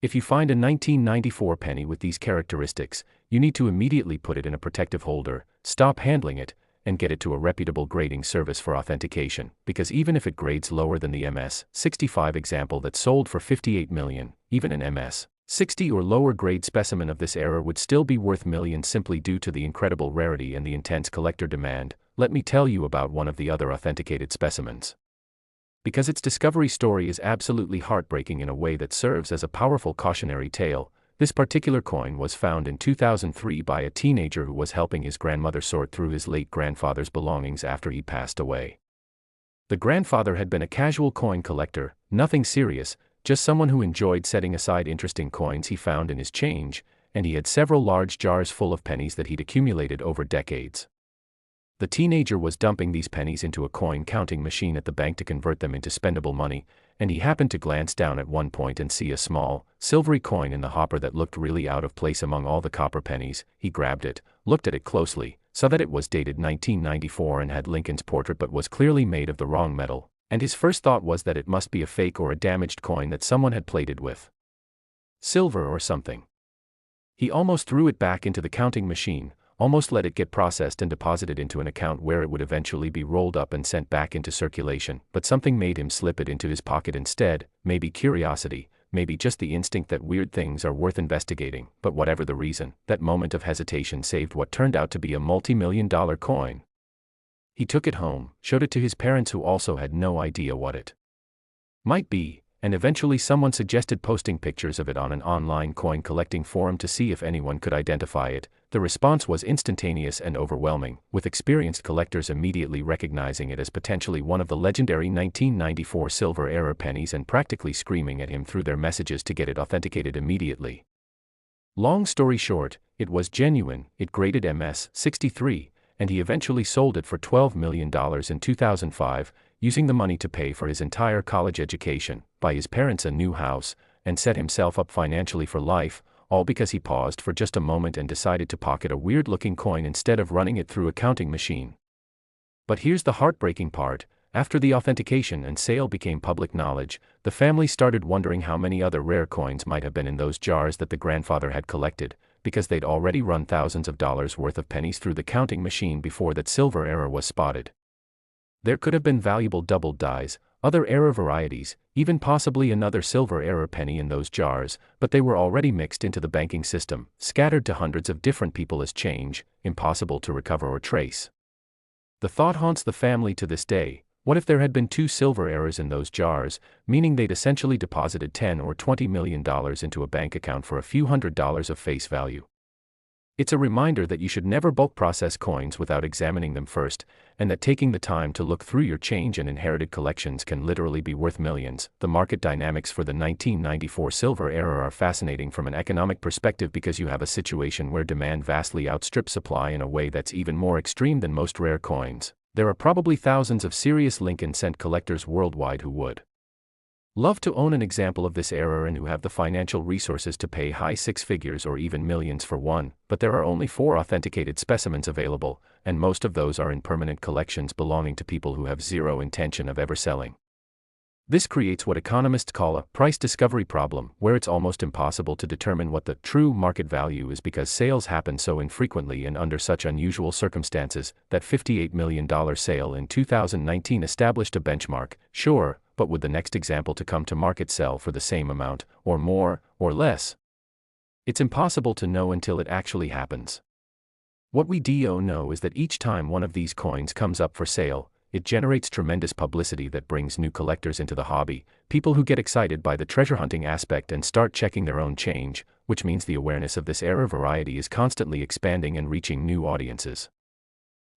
If you find a 1994 penny with these characteristics, you need to immediately put it in a protective holder, stop handling it, and get it to a reputable grading service for authentication, because even if it grades lower than the MS-65 example that sold for $58 million, even an MS-60 or lower grade specimen of this era would still be worth millions simply due to the incredible rarity and the intense collector demand. Let me tell you about one of the other authenticated specimens, because its discovery story is absolutely heartbreaking in a way that serves as a powerful cautionary tale. This particular coin was found in 2003 by a teenager who was helping his grandmother sort through his late grandfather's belongings after he passed away. The grandfather had been a casual coin collector, nothing serious, just someone who enjoyed setting aside interesting coins he found in his change, and he had several large jars full of pennies that he'd accumulated over decades. The teenager was dumping these pennies into a coin counting machine at the bank to convert them into spendable money, and he happened to glance down at one point and see a small, silvery coin in the hopper that looked really out of place among all the copper pennies. He grabbed it, looked at it closely, saw that it was dated 1994 and had Lincoln's portrait but was clearly made of the wrong metal, and his first thought was that it must be a fake or a damaged coin that someone had plated with silver or something. He almost threw it back into the counting machine, almost let it get processed and deposited into an account where it would eventually be rolled up and sent back into circulation, but something made him slip it into his pocket instead. Maybe curiosity, maybe just the instinct that weird things are worth investigating, but whatever the reason, that moment of hesitation saved what turned out to be a multi-million-dollar coin. He took it home, showed it to his parents who also had no idea what it might be, and eventually someone suggested posting pictures of it on an online coin collecting forum to see if anyone could identify it. The response was instantaneous and overwhelming, with experienced collectors immediately recognizing it as potentially one of the legendary 1994 silver era pennies and practically screaming at him through their messages to get it authenticated immediately. Long story short, it was genuine, it graded MS-63, and he eventually sold it for $12 million in 2005, using the money to pay for his entire college education, buy his parents a new house, and set himself up financially for life, all because he paused for just a moment and decided to pocket a weird-looking coin instead of running it through a counting machine. But here's the heartbreaking part. After the authentication and sale became public knowledge, the family started wondering how many other rare coins might have been in those jars that the grandfather had collected, because they'd already run thousands of dollars worth of pennies through the counting machine before that silver era was spotted. There could have been valuable doubled dies, other era varieties, even possibly another silver era penny in those jars, but they were already mixed into the banking system, scattered to hundreds of different people as change, impossible to recover or trace. The thought haunts the family to this day. What if there had been two silver eras in those jars, meaning they'd essentially deposited $10 or $20 million into a bank account for a few $100s of face value? It's a reminder that you should never bulk process coins without examining them first, and that taking the time to look through your change and inherited collections can literally be worth millions. The market dynamics for the 1994 silver era are fascinating from an economic perspective because you have a situation where demand vastly outstrips supply in a way that's even more extreme than most rare coins. There are probably thousands of serious Lincoln cent collectors worldwide who would love to own an example of this era and who have the financial resources to pay high six figures or even millions for one, but there are only 4 authenticated specimens available, and most of those are in permanent collections belonging to people who have zero intention of ever selling This creates what economists call a price discovery problem, where it's almost impossible to determine what the true market value is because sales happen so infrequently and under such unusual circumstances. That $58 million sale in 2019 established a benchmark, sure, but would the next example to come to market sell for the same amount, or more, or less? It's impossible to know until it actually happens. What we do know is that each time one of these coins comes up for sale, it generates tremendous publicity that brings new collectors into the hobby, people who get excited by the treasure hunting aspect and start checking their own change, which means the awareness of this rare variety is constantly expanding and reaching new audiences.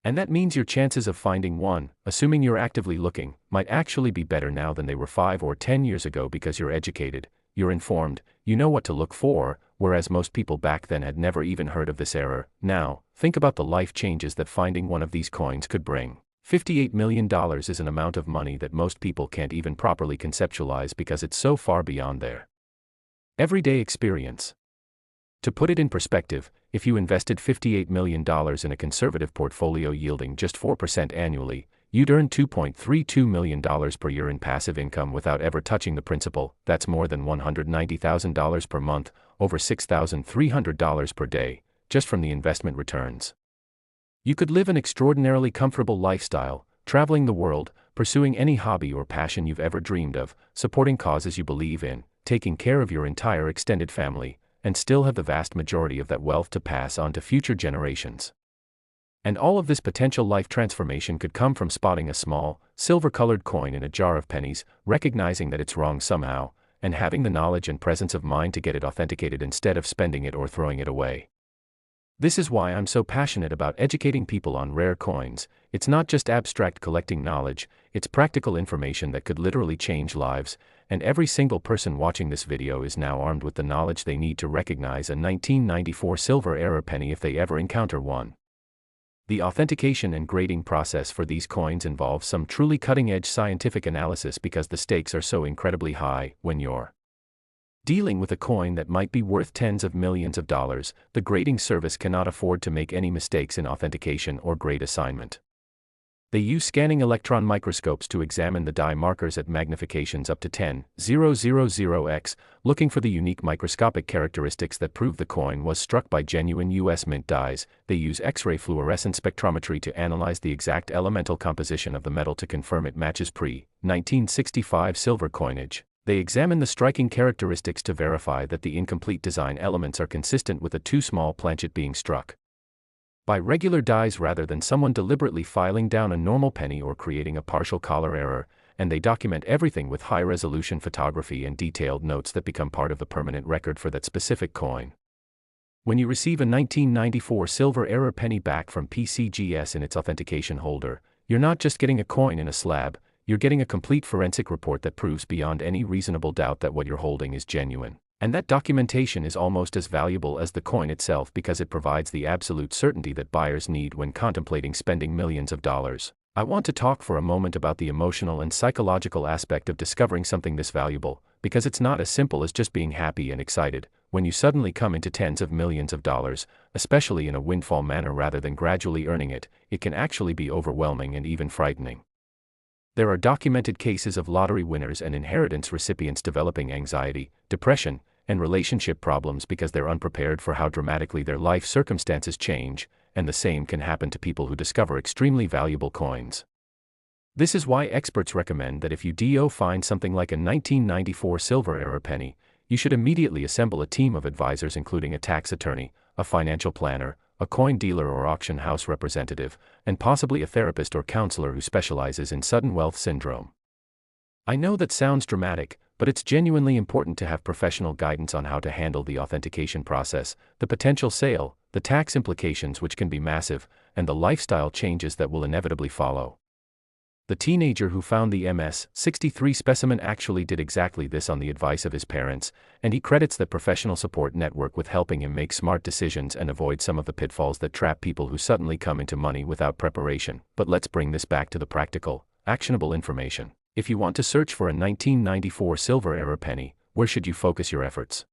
And that means your chances of finding one, assuming you're actively looking, might actually be better now than they were 5 or 10 years ago because you're educated, you're informed, you know what to look for, whereas most people back then had never even heard of this error. Now, think about the life changes that finding one of these coins could bring. $58 million is an amount of money that most people can't even properly conceptualize because it's so far beyond their everyday experience. To put it in perspective, if you invested $58 million in a conservative portfolio yielding just 4% annually, you'd earn $2.32 million per year in passive income without ever touching the principal. That's more than $190,000 per month, over $6,300 per day, just from the investment returns. You could live an extraordinarily comfortable lifestyle, traveling the world, pursuing any hobby or passion you've ever dreamed of, supporting causes you believe in, taking care of your entire extended family, and still have the vast majority of that wealth to pass on to future generations. And all of this potential life transformation could come from spotting a small, silver-colored coin in a jar of pennies, recognizing that it's wrong somehow, and having the knowledge and presence of mind to get it authenticated instead of spending it or throwing it away. This is why I'm so passionate about educating people on rare coins. It's not just abstract collecting knowledge, it's practical information that could literally change lives, and every single person watching this video is now armed with the knowledge they need to recognize a 1994 silver era penny if they ever encounter one. The authentication and grading process for these coins involves some truly cutting-edge scientific analysis because the stakes are so incredibly high. When you're dealing with a coin that might be worth tens of millions of dollars, the grading service cannot afford to make any mistakes in authentication or grade assignment. They use scanning electron microscopes to examine the die markers at magnifications up to 10,000x, looking for the unique microscopic characteristics that prove the coin was struck by genuine U.S. mint dies. They use X-ray fluorescence spectrometry to analyze the exact elemental composition of the metal to confirm it matches pre-1965 silver coinage. They examine the striking characteristics to verify that the incomplete design elements are consistent with a too small planchet being struck by regular dies rather than someone deliberately filing down a normal penny or creating a partial collar error, and they document everything with high-resolution photography and detailed notes that become part of the permanent record for that specific coin. When you receive a 1994 silver era penny back from PCGS in its authentication holder, you're not just getting a coin in a slab, you're getting a complete forensic report that proves beyond any reasonable doubt that what you're holding is genuine. And that documentation is almost as valuable as the coin itself because it provides the absolute certainty that buyers need when contemplating spending millions of dollars. I want to talk for a moment about the emotional and psychological aspect of discovering something this valuable, because it's not as simple as just being happy and excited. When you suddenly come into tens of millions of dollars, especially in a windfall manner rather than gradually earning it, it can actually be overwhelming and even frightening. There are documented cases of lottery winners and inheritance recipients developing anxiety, depression, and relationship problems because they're unprepared for how dramatically their life circumstances change, and the same can happen to people who discover extremely valuable coins. This is why experts recommend that if you find something like a 1994 silver era penny, you should immediately assemble a team of advisors including a tax attorney, a financial planner, a coin dealer or auction house representative, and possibly a therapist or counselor who specializes in sudden wealth syndrome. I know that sounds dramatic, but it's genuinely important to have professional guidance on how to handle the authentication process, the potential sale, the tax implications which can be massive, and the lifestyle changes that will inevitably follow. The teenager who found the MS-63 specimen actually did exactly this on the advice of his parents, and he credits the professional support network with helping him make smart decisions and avoid some of the pitfalls that trap people who suddenly come into money without preparation. But let's bring this back to the practical, actionable information. If you want to search for a 1994 silver era penny, where should you focus your efforts?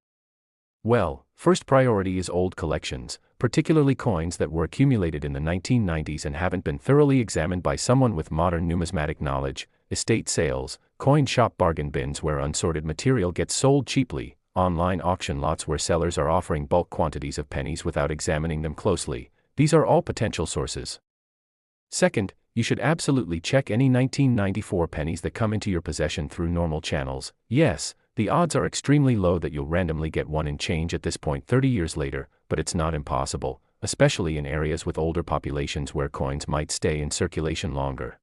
Well, first priority is old collections, particularly coins that were accumulated in the 1990s and haven't been thoroughly examined by someone with modern numismatic knowledge. Estate sales, coin shop bargain bins where unsorted material gets sold cheaply, online auction lots where sellers are offering bulk quantities of pennies without examining them closely. These are all potential sources. Second, you should absolutely check any 1994 pennies that come into your possession through normal channels. Yes, the odds are extremely low that you'll randomly get one in change at this point 30 years later, but it's not impossible, especially in areas with older populations where coins might stay in circulation longer.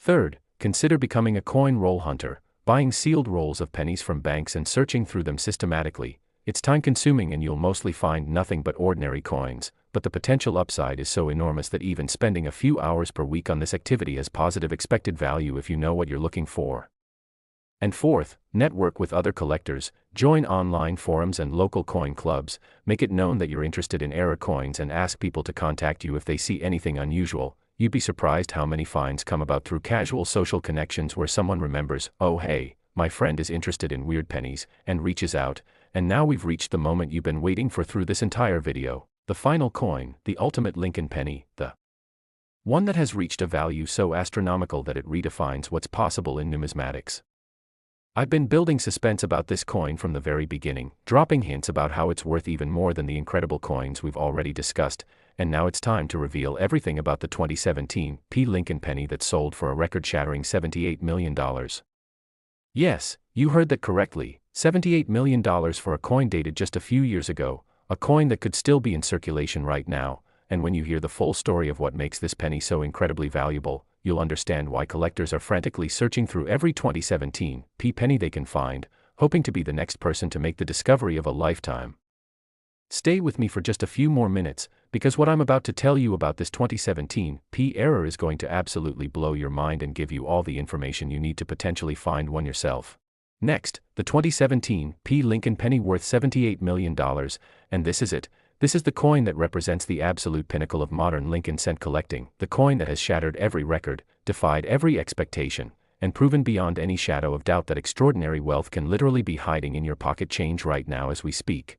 Third, consider becoming a coin roll hunter, buying sealed rolls of pennies from banks and searching through them systematically. It's time-consuming and you'll mostly find nothing but ordinary coins, but the potential upside is so enormous that even spending a few hours per week on this activity has positive expected value if you know what you're looking for. And fourth, network with other collectors, join online forums and local coin clubs, make it known that you're interested in era coins and ask people to contact you if they see anything unusual. You'd be surprised how many finds come about through casual social connections where someone remembers, oh hey, my friend is interested in weird pennies, and reaches out. And now we've reached the moment you've been waiting for through this entire video, the final coin, the ultimate Lincoln penny, the one that has reached a value so astronomical that it redefines what's possible in numismatics. I've been building suspense about this coin from the very beginning, dropping hints about how it's worth even more than the incredible coins we've already discussed, and now it's time to reveal everything about the 2017 Lincoln penny that sold for a record-shattering $78 million. Yes, you heard that correctly, $78 million for a coin dated just a few years ago, a coin that could still be in circulation right now, and when you hear the full story of what makes this penny so incredibly valuable, you'll understand why collectors are frantically searching through every 2017 penny they can find, hoping to be the next person to make the discovery of a lifetime. Stay with me for just a few more minutes, because what I'm about to tell you about this 2017 era is going to absolutely blow your mind and give you all the information you need to potentially find one yourself. Next, the 2017 Lincoln penny worth $78 million, and this is it. This is the coin that represents the absolute pinnacle of modern Lincoln cent collecting, the coin that has shattered every record, defied every expectation, and proven beyond any shadow of doubt that extraordinary wealth can literally be hiding in your pocket change right now as we speak.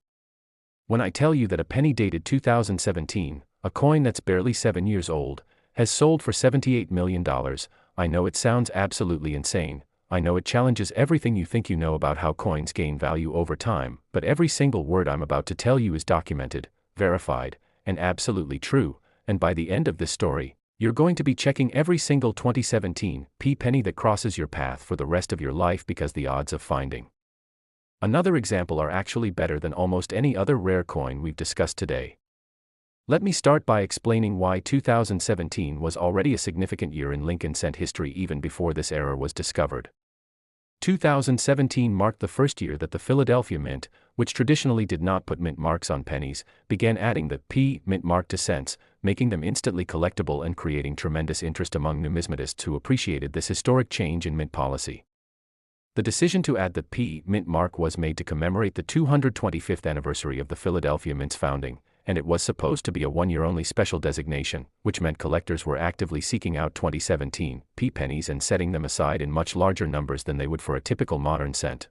When I tell you that a penny dated 2017, a coin that's barely 7 years old, has sold for $78 million, I know it sounds absolutely insane. I know it challenges everything you think you know about how coins gain value over time, but every single word I'm about to tell you is documented, verified, and absolutely true, and by the end of this story, you're going to be checking every single 2017 penny that crosses your path for the rest of your life because the odds of finding another example are actually better than almost any other rare coin we've discussed today. Let me start by explaining why 2017 was already a significant year in Lincoln cent history even before this era was discovered. 2017 marked the first year that the Philadelphia Mint, which traditionally did not put mint marks on pennies, began adding the mint mark to cents, making them instantly collectible and creating tremendous interest among numismatists who appreciated this historic change in mint policy. The decision to add the mint mark was made to commemorate the 225th anniversary of the Philadelphia Mint's founding, and it was supposed to be a one-year-only special designation, which meant collectors were actively seeking out 2017 pennies and setting them aside in much larger numbers than they would for a typical modern cent.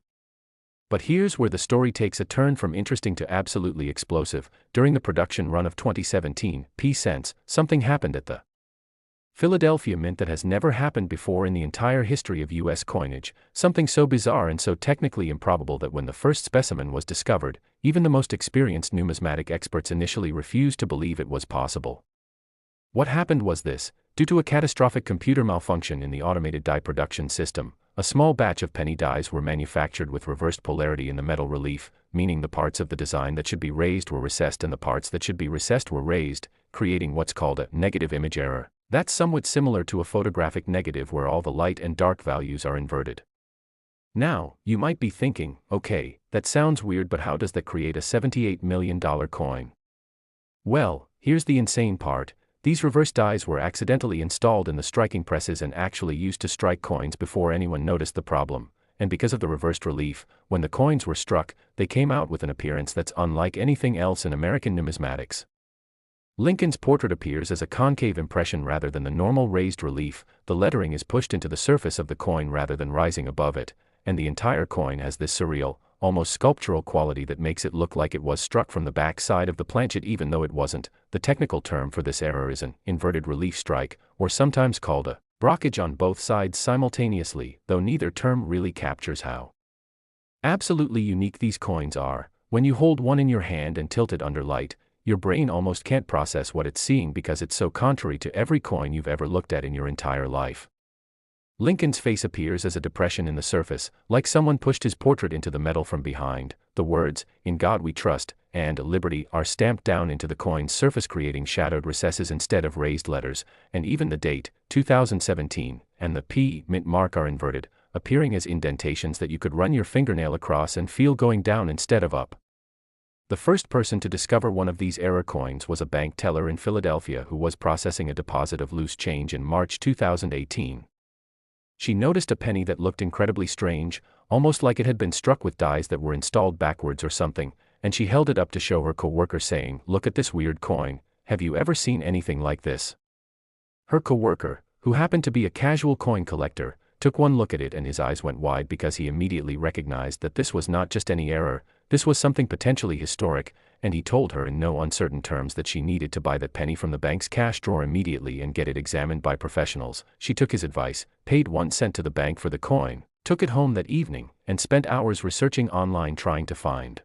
But here's where the story takes a turn from interesting to absolutely explosive. During the production run of 2017 cents, something happened at the Philadelphia Mint that has never happened before in the entire history of U.S. coinage, something so bizarre and so technically improbable that when the first specimen was discovered, even the most experienced numismatic experts initially refused to believe it was possible. What happened was this: due to a catastrophic computer malfunction in the automated die production system, a small batch of penny dies were manufactured with reversed polarity in the metal relief, meaning the parts of the design that should be raised were recessed and the parts that should be recessed were raised, creating what's called a negative image error. That's somewhat similar to a photographic negative where all the light and dark values are inverted. Now, you might be thinking, okay, that sounds weird, but how does that create a $78 million coin? Well, here's the insane part: these reverse dies were accidentally installed in the striking presses and actually used to strike coins before anyone noticed the problem, and because of the reversed relief, when the coins were struck, they came out with an appearance that's unlike anything else in American numismatics. Lincoln's portrait appears as a concave impression rather than the normal raised relief, the lettering is pushed into the surface of the coin rather than rising above it, and the entire coin has this surreal, almost sculptural quality that makes it look like it was struck from the back side of the planchet even though it wasn't. The technical term for this error is an inverted relief strike, or sometimes called a Brockage on both sides simultaneously, though neither term really captures how absolutely unique these coins are. When you hold one in your hand and tilt it under light, your brain almost can't process what it's seeing because it's so contrary to every coin you've ever looked at in your entire life. Lincoln's face appears as a depression in the surface, like someone pushed his portrait into the metal from behind. The words, "In God We Trust," and "Liberty" are stamped down into the coin's surface, creating shadowed recesses instead of raised letters, and even the date, 2017, and the P mint mark are inverted, appearing as indentations that you could run your fingernail across and feel going down instead of up. The first person to discover one of these error coins was a bank teller in Philadelphia who was processing a deposit of loose change in March 2018. She noticed a penny that looked incredibly strange, almost like it had been struck with dies that were installed backwards or something, and she held it up to show her coworker, saying, "Look at this weird coin, have you ever seen anything like this?" Her coworker, who happened to be a casual coin collector, took one look at it and his eyes went wide because he immediately recognized that this was not just any error, this was something potentially historic, and he told her in no uncertain terms that she needed to buy that penny from the bank's cash drawer immediately and get it examined by professionals. She took his advice, paid 1 cent to the bank for the coin, took it home that evening, and spent hours researching online trying to find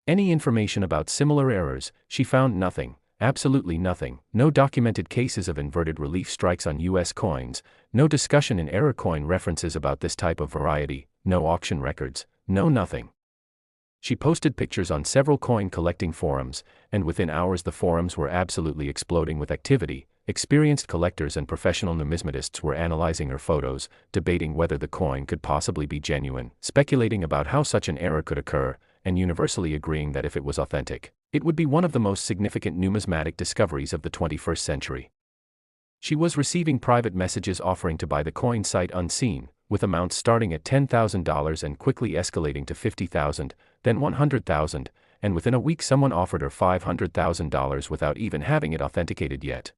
any information about similar errors. She found nothing. Absolutely nothing. No documented cases of inverted relief strikes on US coins, no discussion in error coin references about this type of variety, no auction records, no nothing. She posted pictures on several coin collecting forums, and within hours the forums were absolutely exploding with activity. Experienced collectors and professional numismatists were analyzing her photos, debating whether the coin could possibly be genuine, speculating about how such an error could occur, and universally agreeing that if it was authentic, it would be one of the most significant numismatic discoveries of the 21st century. She was receiving private messages offering to buy the coin sight unseen, with amounts starting at $10,000 and quickly escalating to $50,000, then $100,000, and within a week someone offered her $500,000 without even having it authenticated yet.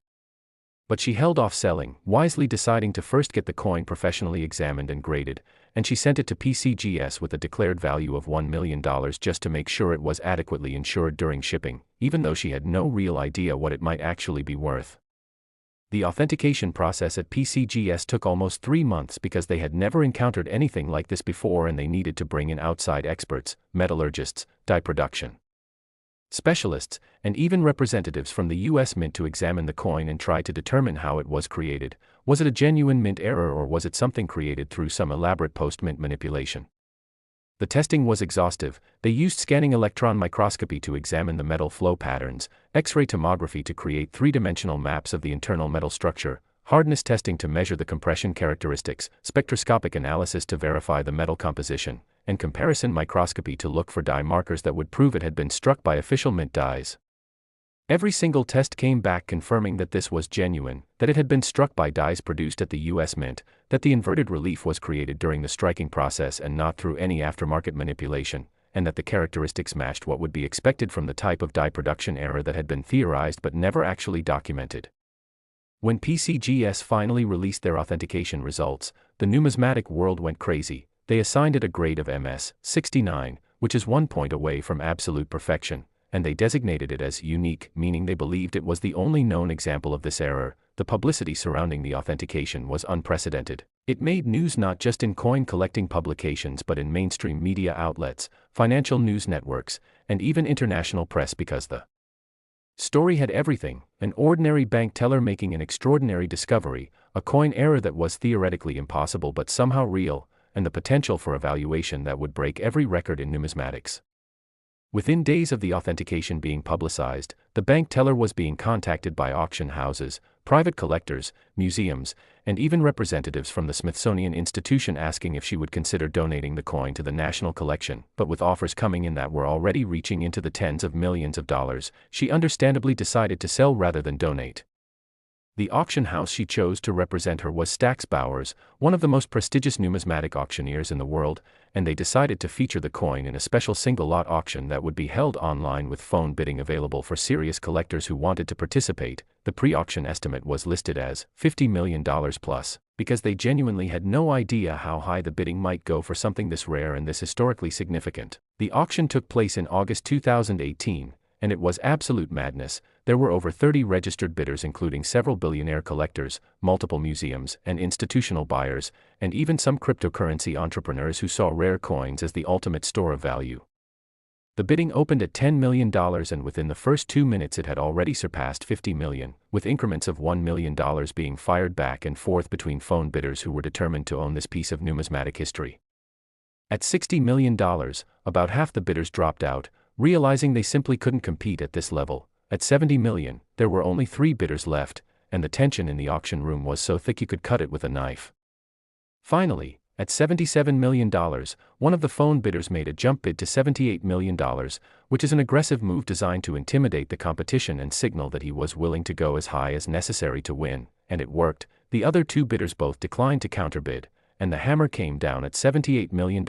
But she held off selling, wisely deciding to first get the coin professionally examined and graded, and she sent it to PCGS with a declared value of $1 million just to make sure it was adequately insured during shipping, even though she had no real idea what it might actually be worth. The authentication process at PCGS took almost 3 months because they had never encountered anything like this before and they needed to bring in outside experts, metallurgists, die production specialists, and even representatives from the US Mint to examine the coin and try to determine how it was created. Was it a genuine mint error or was it something created through some elaborate post-mint manipulation? The testing was exhaustive. They used scanning electron microscopy to examine the metal flow patterns, X-ray tomography to create three-dimensional maps of the internal metal structure, hardness testing to measure the compression characteristics, spectroscopic analysis to verify the metal composition, and comparison microscopy to look for die markers that would prove it had been struck by official mint dies. Every single test came back confirming that this was genuine, that it had been struck by dies produced at the US Mint, that the inverted relief was created during the striking process and not through any aftermarket manipulation, and that the characteristics matched what would be expected from the type of die production error that had been theorized but never actually documented. When PCGS finally released their authentication results, the numismatic world went crazy. They assigned it a grade of MS 69, which is 1 point away from absolute perfection, and they designated it as unique, meaning they believed it was the only known example of this error. The publicity surrounding the authentication was unprecedented. It made news not just in coin collecting publications but in mainstream media outlets, financial news networks, and even international press because the story had everything: an ordinary bank teller making an extraordinary discovery, a coin error that was theoretically impossible but somehow real, and the potential for a valuation that would break every record in numismatics. Within days of the authentication being publicized, the bank teller was being contacted by auction houses, private collectors, museums, and even representatives from the Smithsonian Institution asking if she would consider donating the coin to the national collection. But with offers coming in that were already reaching into the tens of millions of dollars, she understandably decided to sell rather than donate. The auction house she chose to represent her was Stack's Bowers, one of the most prestigious numismatic auctioneers in the world, and they decided to feature the coin in a special single-lot auction that would be held online with phone bidding available for serious collectors who wanted to participate. The pre-auction estimate was listed as $50 million plus, because they genuinely had no idea how high the bidding might go for something this rare and this historically significant. The auction took place in August 2018, and it was absolute madness. there were over 30 registered bidders, including several billionaire collectors, multiple museums and institutional buyers, and even some cryptocurrency entrepreneurs who saw rare coins as the ultimate store of value. The bidding opened at $10 million, and within the first 2 minutes it had already surpassed $50 million, with increments of $1 million being fired back and forth between phone bidders who were determined to own this piece of numismatic history. At $60 million, about half the bidders dropped out, realizing they simply couldn't compete at this level. At $70 million, there were only 3 bidders left, and the tension in the auction room was so thick you could cut it with a knife. Finally, at $77 million, one of the phone bidders made a jump bid to $78 million, which is an aggressive move designed to intimidate the competition and signal that he was willing to go as high as necessary to win, and it worked. The other 2 bidders both declined to counterbid, and the hammer came down at $78 million,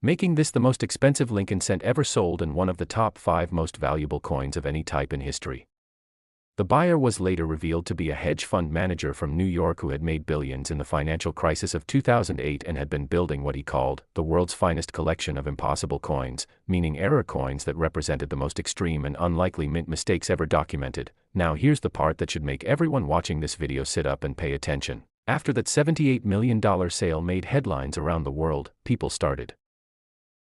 making this the most expensive Lincoln cent ever sold and one of the top 5 most valuable coins of any type in history. The buyer was later revealed to be a hedge fund manager from New York who had made billions in the financial crisis of 2008 and had been building what he called the world's finest collection of impossible coins, meaning error coins that represented the most extreme and unlikely mint mistakes ever documented. Now here's the part that should make everyone watching this video sit up and pay attention. After that $78 million sale made headlines around the world, people started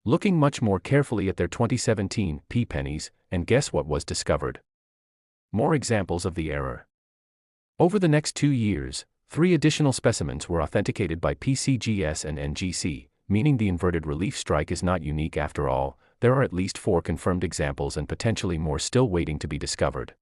looking much more carefully at their 2017 pennies, and guess what was discovered? More examples of the error. Over the next 2 years, 3 additional specimens were authenticated by PCGS and NGC, meaning the inverted relief strike is not unique after all. There are at least 4 confirmed examples and potentially more still waiting to be discovered.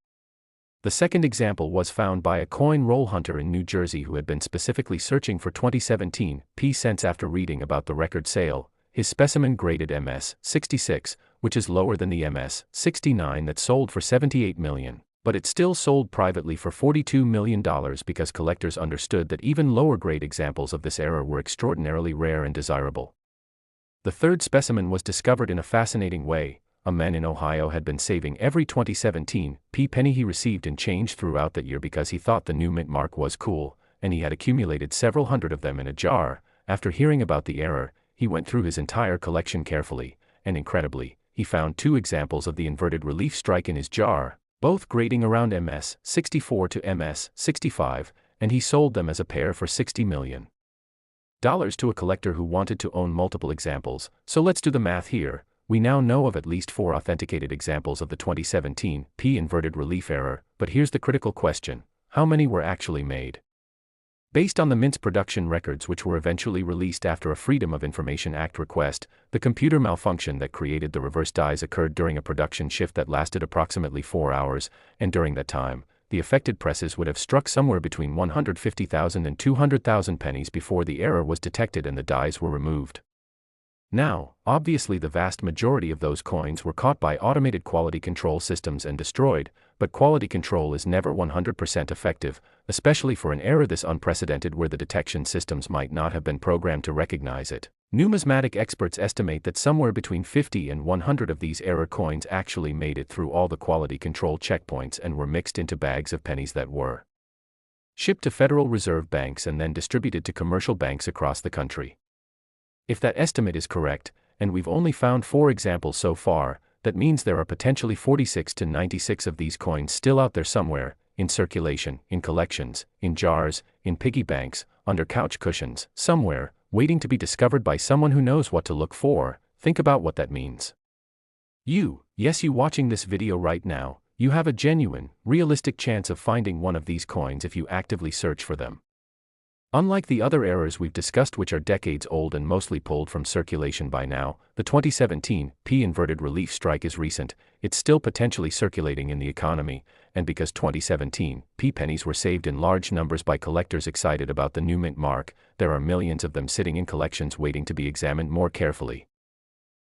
The second example was found by a coin roll hunter in New Jersey who had been specifically searching for 2017 cents after reading about the record sale. His specimen graded MS 66, which is lower than the MS 69 that sold for $78 million. But it still sold privately for $42 million because collectors understood that even lower-grade examples of this error were extraordinarily rare and desirable. The third specimen was discovered in a fascinating way. A man in Ohio had been saving every 2017 penny he received in change throughout that year because he thought the new mint mark was cool, and he had accumulated several hundred of them in a jar. After hearing about the error, he went through his entire collection carefully, and incredibly, he found 2 examples of the inverted relief strike in his jar, both grading around MS 64 to MS 65, and he sold them as a pair for $60 million to a collector who wanted to own multiple examples. So let's do the math here. We now know of at least 4 authenticated examples of the 2017 inverted relief error, but here's the critical question: how many were actually made? Based on the mint's production records, which were eventually released after a Freedom of Information Act request, the computer malfunction that created the reverse dies occurred during a production shift that lasted approximately 4 hours, and during that time, the affected presses would have struck somewhere between 150,000 and 200,000 pennies before the error was detected and the dies were removed. Now, obviously the vast majority of those coins were caught by automated quality control systems and destroyed, but quality control is never 100% effective, especially for an error this unprecedented where the detection systems might not have been programmed to recognize it. Numismatic experts estimate that somewhere between 50 and 100 of these error coins actually made it through all the quality control checkpoints and were mixed into bags of pennies that were shipped to Federal Reserve banks and then distributed to commercial banks across the country. If that estimate is correct, and we've only found 4 examples so far, that means there are potentially 46 to 96 of these coins still out there somewhere, in circulation, in collections, in jars, in piggy banks, under couch cushions, somewhere, waiting to be discovered by someone who knows what to look for. Think about what that means. You watching this video right now, you have a genuine, realistic chance of finding one of these coins if you actively search for them. Unlike the other errors we've discussed, which are decades old and mostly pulled from circulation by now, the 2017 inverted relief strike is recent. It's still potentially circulating in the economy, and because 2017 pennies were saved in large numbers by collectors excited about the new mint mark, there are millions of them sitting in collections waiting to be examined more carefully.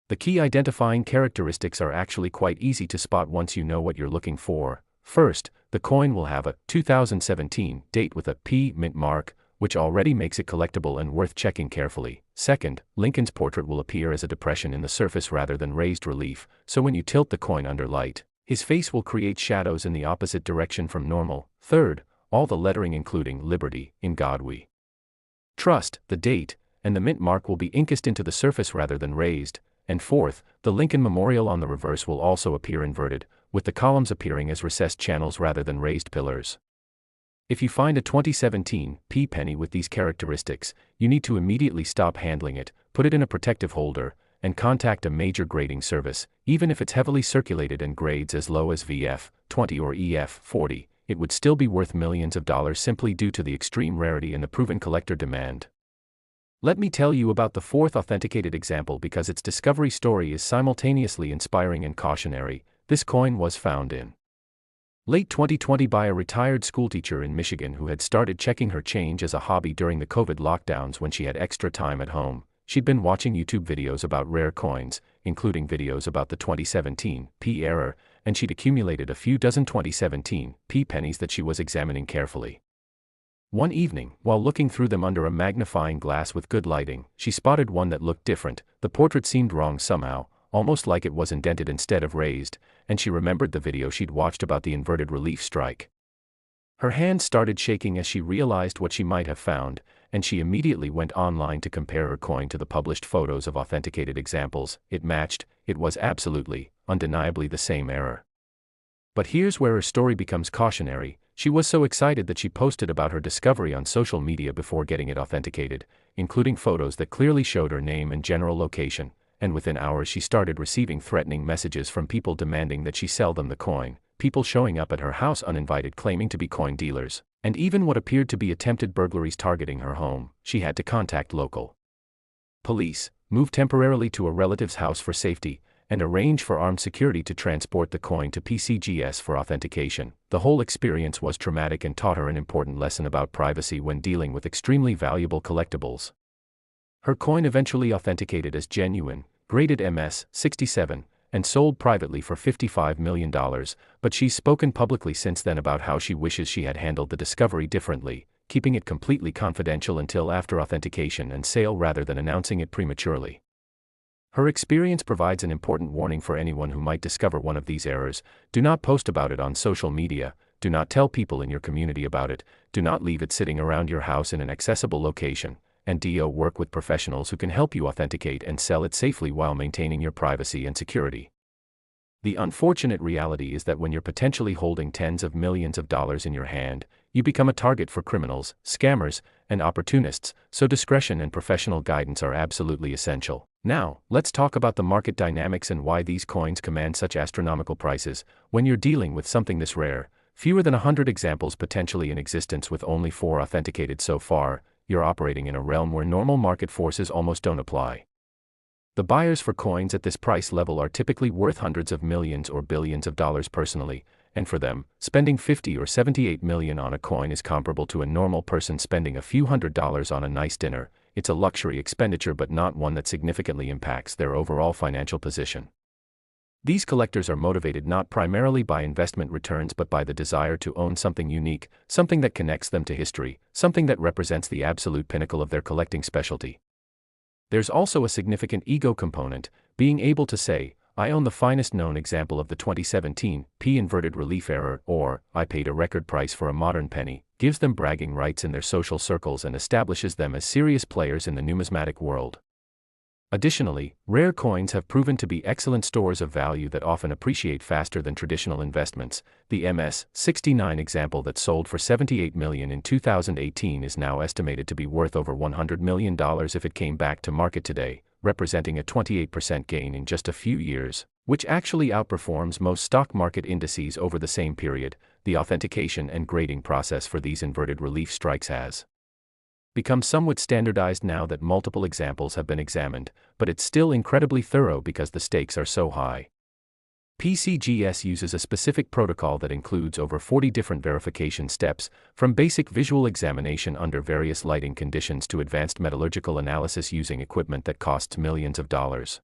The key identifying characteristics are actually quite easy to spot once you know what you're looking for. First, the coin will have a 2017 date with a mint mark, which already makes it collectible and worth checking carefully. Second, Lincoln's portrait will appear as a depression in the surface rather than raised relief, so when you tilt the coin under light, his face will create shadows in the opposite direction from normal. Third, all the lettering including Liberty, In God We Trust, the date, and the mint mark will be inked into the surface rather than raised. And fourth, the Lincoln Memorial on the reverse will also appear inverted, with the columns appearing as recessed channels rather than raised pillars. If you find a 2017 p penny with these characteristics, you need to immediately stop handling it, put it in a protective holder, and contact a major grading service. Even if it's heavily circulated and grades as low as VF 20 or EF 40, it would still be worth millions of dollars simply due to the extreme rarity and the proven collector demand. Let me tell you about the fourth authenticated example because its discovery story is simultaneously inspiring and cautionary. This coin was found in late 2020 by a retired schoolteacher in Michigan who had started checking her change as a hobby during the COVID lockdowns when she had extra time at home. She'd been watching YouTube videos about rare coins, including videos about the 2017 p error, and she'd accumulated a few dozen 2017 p pennies that she was examining carefully. One evening, while looking through them under a magnifying glass with good lighting, she spotted one that looked different. The portrait seemed wrong somehow, almost like it was indented instead of raised, and she remembered the video she'd watched about the inverted relief strike. Her hands started shaking as she realized what she might have found, and she immediately went online to compare her coin to the published photos of authenticated examples. It matched. It was absolutely, undeniably the same error. But here's where her story becomes cautionary. She was so excited that she posted about her discovery on social media before getting it authenticated, including photos that clearly showed her name and general location, and within hours she started receiving threatening messages from people demanding that she sell them the coin, people showing up at her house uninvited claiming to be coin dealers, and even what appeared to be attempted burglaries targeting her home. She had to contact local police, move temporarily to a relative's house for safety, and arrange for armed security to transport the coin to PCGS for authentication. The whole experience was traumatic and taught her an important lesson about privacy when dealing with extremely valuable collectibles. Her coin eventually authenticated as genuine, graded MS 67, and sold privately for $55 million, but she's spoken publicly since then about how she wishes she had handled the discovery differently, keeping it completely confidential until after authentication and sale rather than announcing it prematurely. Her experience provides an important warning for anyone who might discover one of these errors. Do not post about it on social media, do not tell people in your community about it, do not leave it sitting around your house in an accessible location, and work with professionals who can help you authenticate and sell it safely while maintaining your privacy and security. The unfortunate reality is that when you're potentially holding tens of millions of dollars in your hand, you become a target for criminals, scammers, and opportunists, so discretion and professional guidance are absolutely essential. Now, let's talk about the market dynamics and why these coins command such astronomical prices. When you're dealing with something this rare, fewer than 100 examples potentially in existence with only 4 authenticated so far, you're operating in a realm where normal market forces almost don't apply. The buyers for coins at this price level are typically worth hundreds of millions or billions of dollars personally, and for them, spending $50 or $78 million on a coin is comparable to a normal person spending a few $100s on a nice dinner. It's a luxury expenditure but not one that significantly impacts their overall financial position. These collectors are motivated not primarily by investment returns but by the desire to own something unique, something that connects them to history, something that represents the absolute pinnacle of their collecting specialty. There's also a significant ego component. Being able to say, I own the finest known example of the 2017 p inverted relief error, or I paid a record price for a modern penny, gives them bragging rights in their social circles and establishes them as serious players in the numismatic world. Additionally, rare coins have proven to be excellent stores of value that often appreciate faster than traditional investments. The MS 69 example that sold for $78 million in 2018 is now estimated to be worth over $100 million if it came back to market today, representing a 28% gain in just a few years, which actually outperforms most stock market indices over the same period. The authentication and grading process for these inverted relief strikes has become somewhat standardized now that multiple examples have been examined, but it's still incredibly thorough because the stakes are so high. PCGS uses a specific protocol that includes over 40 different verification steps, from basic visual examination under various lighting conditions to advanced metallurgical analysis using equipment that costs millions of dollars.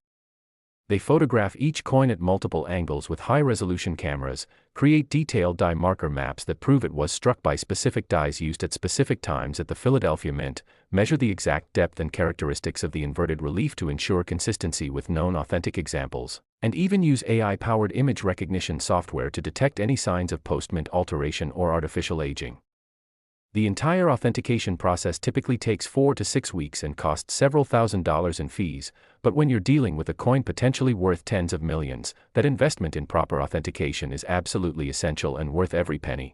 They photograph each coin at multiple angles with high-resolution cameras, create detailed die marker maps that prove it was struck by specific dies used at specific times at the Philadelphia Mint, measure the exact depth and characteristics of the inverted relief to ensure consistency with known authentic examples, and even use AI-powered image recognition software to detect any signs of post-mint alteration or artificial aging. The entire authentication process typically takes 4 to 6 weeks and costs several $1,000s in fees, but when you're dealing with a coin potentially worth tens of millions, that investment in proper authentication is absolutely essential and worth every penny.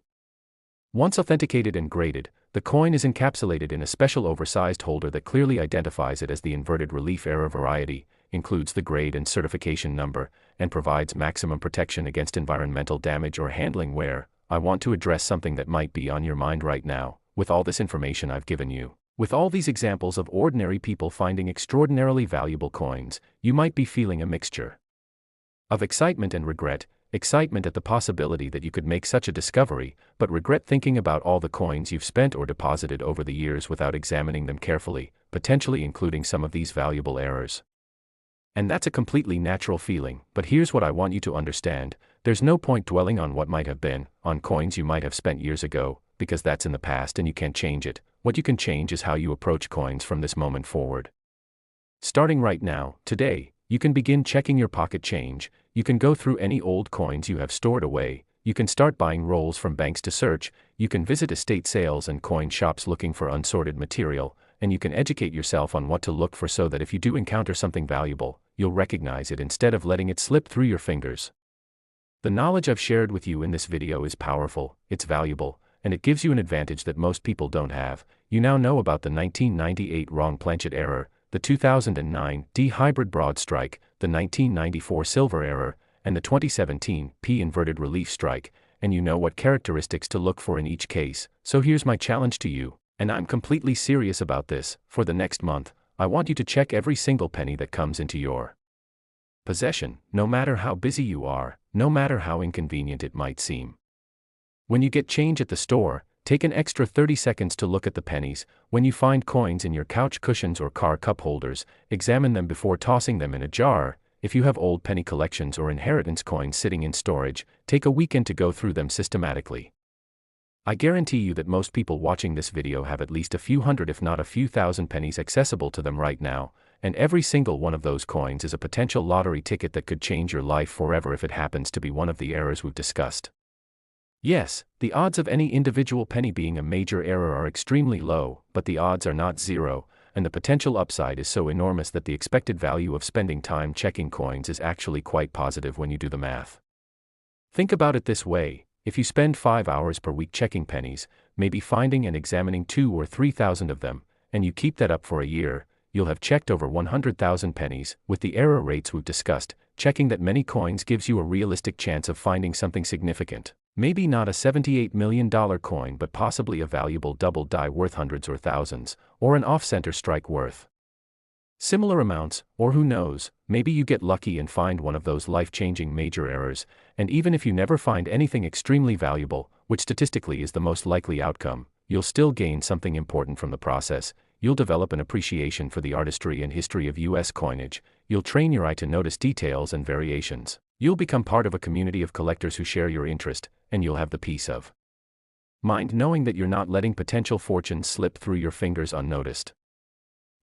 Once authenticated and graded, the coin is encapsulated in a special oversized holder that clearly identifies it as the inverted relief error variety, includes the grade and certification number, and provides maximum protection against environmental damage or handling wear. I want to address something that might be on your mind right now, with all this information I've given you. With all these examples of ordinary people finding extraordinarily valuable coins, you might be feeling a mixture of excitement and regret. Excitement at the possibility that you could make such a discovery, but regret thinking about all the coins you've spent or deposited over the years without examining them carefully, potentially including some of these valuable errors. And that's a completely natural feeling, but here's what I want you to understand. There's no point dwelling on what might have been, on coins you might have spent years ago, because that's in the past and you can't change it. What you can change is how you approach coins from this moment forward. Starting right now, today, you can begin checking your pocket change. You can go through any old coins you have stored away. You can start buying rolls from banks to search. You can visit estate sales and coin shops looking for unsorted material, and you can educate yourself on what to look for so that if you do encounter something valuable, you'll recognize it instead of letting it slip through your fingers. The knowledge I've shared with you in this video is powerful, it's valuable, and it gives you an advantage that most people don't have. You now know about the 1998 wrong planchet error, the 2009 D hybrid broad strike, the 1994 silver error, and the 2017 P inverted relief strike, and you know what characteristics to look for in each case. So here's my challenge to you, and I'm completely serious about this. For the next month, I want you to check every single penny that comes into your possession, no matter how busy you are, no matter how inconvenient it might seem. When you get change at the store, take an extra 30 seconds to look at the pennies. When you find coins in your couch cushions or car cup holders, examine them before tossing them in a jar. If you have old penny collections or inheritance coins sitting in storage, take a weekend to go through them systematically. I guarantee you that most people watching this video have at least a few hundred if not a few thousand pennies accessible to them right now, and every single one of those coins is a potential lottery ticket that could change your life forever if it happens to be one of the errors we've discussed. Yes, the odds of any individual penny being a major error are extremely low, but the odds are not zero, and the potential upside is so enormous that the expected value of spending time checking coins is actually quite positive when you do the math. Think about it this way: if you spend 5 hours per week checking pennies, maybe finding and examining 2,000 or 3,000 of them, and you keep that up for a year, you'll have checked over 100,000 pennies. With the error rates we've discussed, checking that many coins gives you a realistic chance of finding something significant. Maybe not a $78 million coin, but possibly a valuable double die worth hundreds or thousands, or an off-center strike worth similar amounts, or who knows, maybe you get lucky and find one of those life-changing major errors, and even if you never find anything extremely valuable, which statistically is the most likely outcome, you'll still gain something important from the process. You'll develop an appreciation for the artistry and history of U.S. coinage. You'll train your eye to notice details and variations. You'll become part of a community of collectors who share your interest, and you'll have the peace of mind knowing that you're not letting potential fortunes slip through your fingers unnoticed.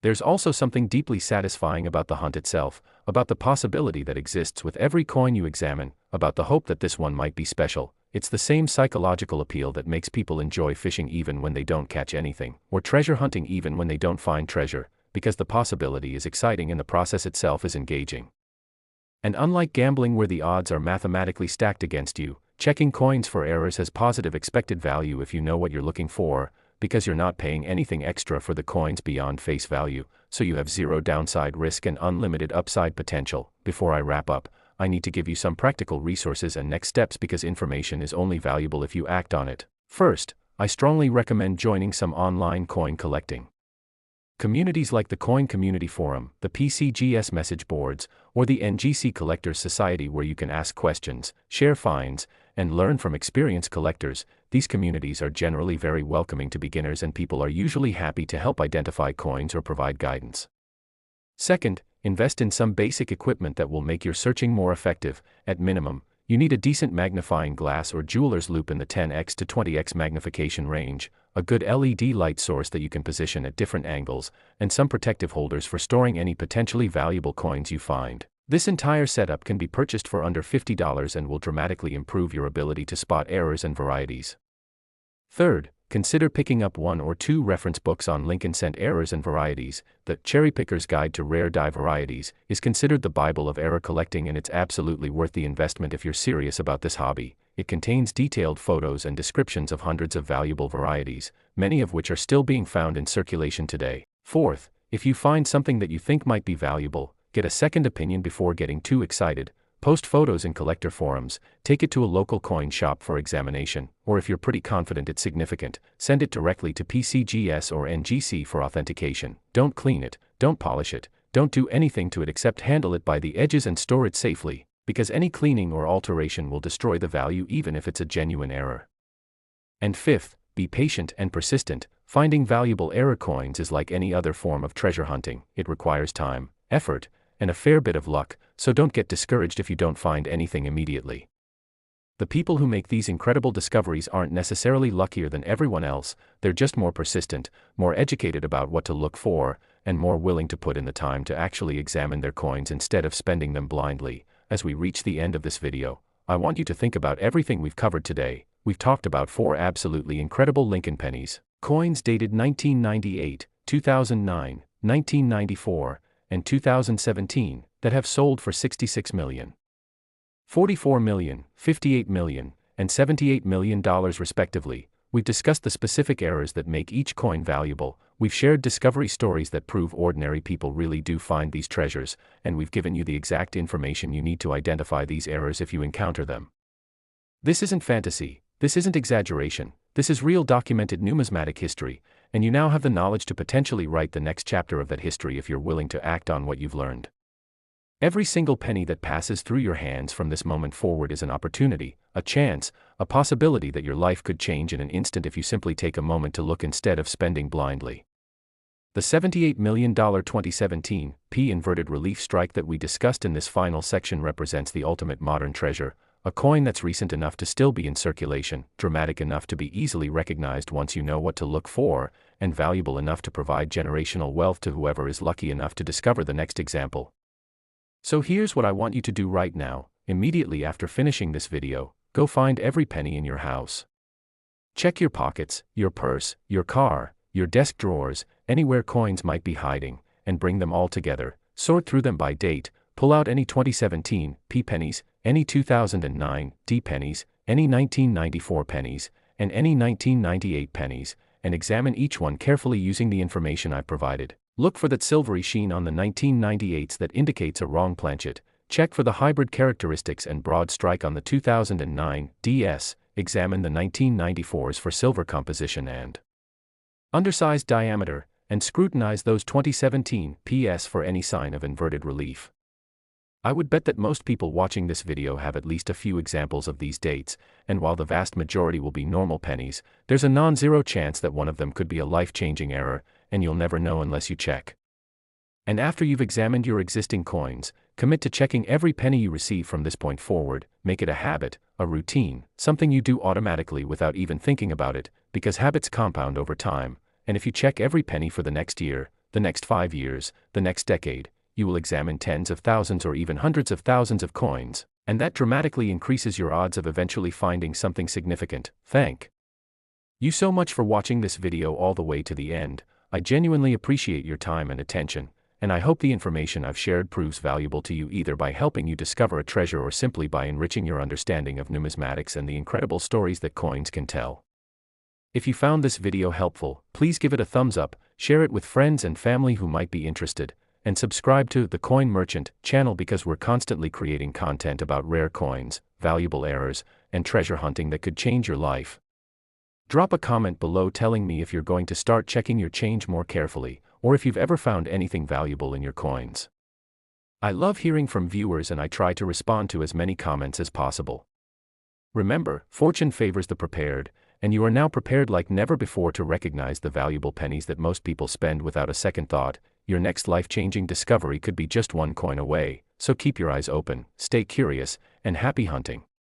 There's also something deeply satisfying about the hunt itself, about the possibility that exists with every coin you examine, about the hope that this one might be special. It's the same psychological appeal that makes people enjoy fishing even when they don't catch anything, or treasure hunting even when they don't find treasure, because the possibility is exciting and the process itself is engaging. And unlike gambling where the odds are mathematically stacked against you, checking coins for errors has positive expected value if you know what you're looking for, because you're not paying anything extra for the coins beyond face value, so you have zero downside risk and unlimited upside potential. Before I wrap up, I need to give you some practical resources and next steps because information is only valuable if you act on it. First, I strongly recommend joining some online coin collecting communities like the Coin Community Forum, the PCGS message boards, or the NGC Collectors Society, where you can ask questions, share finds, and learn from experienced collectors. These communities are generally very welcoming to beginners and people are usually happy to help identify coins or provide guidance. Second, invest in some basic equipment that will make your searching more effective. At minimum, you need a decent magnifying glass or jeweler's loupe in the 10x to 20x magnification range, a good LED light source that you can position at different angles, and some protective holders for storing any potentially valuable coins you find. This entire setup can be purchased for under $50 and will dramatically improve your ability to spot errors and varieties. Third, consider picking up 1 or 2 reference books on Lincoln Cent errors and varieties. The Cherry Picker's Guide to Rare Die Varieties is considered the Bible of error collecting, and it's absolutely worth the investment if you're serious about this hobby. It contains detailed photos and descriptions of hundreds of valuable varieties, many of which are still being found in circulation today. Fourth, if you find something that you think might be valuable, get a second opinion before getting too excited. Post photos in collector forums, take it to a local coin shop for examination, or if you're pretty confident it's significant, send it directly to PCGS or NGC for authentication. Don't clean it, don't polish it, don't do anything to it except handle it by the edges and store it safely, because any cleaning or alteration will destroy the value even if it's a genuine error. And fifth, be patient and persistent. Finding valuable error coins is like any other form of treasure hunting. It requires time, effort, and a fair bit of luck, so don't get discouraged if you don't find anything immediately. The people who make these incredible discoveries aren't necessarily luckier than everyone else, they're just more persistent, more educated about what to look for, and more willing to put in the time to actually examine their coins instead of spending them blindly. As we reach the end of this video, I want you to think about everything we've covered today. We've talked about 4 absolutely incredible Lincoln pennies, coins dated 1998, 2009, 1994, and 2017, that have sold for $66 million, $44 million, $58 million, and $78 million respectively. We've discussed the specific errors that make each coin valuable, we've shared discovery stories that prove ordinary people really do find these treasures, and we've given you the exact information you need to identify these errors if you encounter them. This isn't fantasy, this isn't exaggeration, this is real documented numismatic history, and you now have the knowledge to potentially write the next chapter of that history if you're willing to act on what you've learned. Every single penny that passes through your hands from this moment forward is an opportunity, a chance, a possibility that your life could change in an instant if you simply take a moment to look instead of spending blindly. The $78 million 2017 P inverted relief strike that we discussed in this final section represents the ultimate modern treasure, a coin that's recent enough to still be in circulation, dramatic enough to be easily recognized once you know what to look for, and valuable enough to provide generational wealth to whoever is lucky enough to discover the next example. So here's what I want you to do right now. Immediately after finishing this video, go find every penny in your house. Check your pockets, your purse, your car, your desk drawers, anywhere coins might be hiding, and bring them all together. Sort through them by date, pull out any 2017 P pennies, any 2009 D pennies, any 1994 pennies, and any 1998 pennies, and examine each one carefully using the information I've provided. Look for that silvery sheen on the 1998s that indicates a wrong planchet. Check for the hybrid characteristics and broad strike on the 2009 DS. Examine the 1994s for silver composition and undersized diameter, and scrutinize those 2017 PS for any sign of inverted relief. I would bet that most people watching this video have at least a few examples of these dates, and while the vast majority will be normal pennies, there's a non-zero chance that one of them could be a life-changing error, and you'll never know unless you check. And after you've examined your existing coins, commit to checking every penny you receive from this point forward. Make it a habit, a routine, something you do automatically without even thinking about it, because habits compound over time, and if you check every penny for the next year, the next 5 years, the next decade, you will examine tens of thousands or even hundreds of thousands of coins, and that dramatically increases your odds of eventually finding something significant. Thank you so much for watching this video all the way to the end. I genuinely appreciate your time and attention, and I hope the information I've shared proves valuable to you either by helping you discover a treasure or simply by enriching your understanding of numismatics and the incredible stories that coins can tell. If you found this video helpful, please give it a thumbs up, share it with friends and family who might be interested, and subscribe to the Coin Merchant channel because we're constantly creating content about rare coins, valuable errors, and treasure hunting that could change your life. Drop a comment below telling me if you're going to start checking your change more carefully, or if you've ever found anything valuable in your coins. I love hearing from viewers and I try to respond to as many comments as possible. Remember, fortune favors the prepared, and you are now prepared like never before to recognize the valuable pennies that most people spend without a second thought. Your next life-changing discovery could be just one coin away, so keep your eyes open, stay curious, and happy hunting.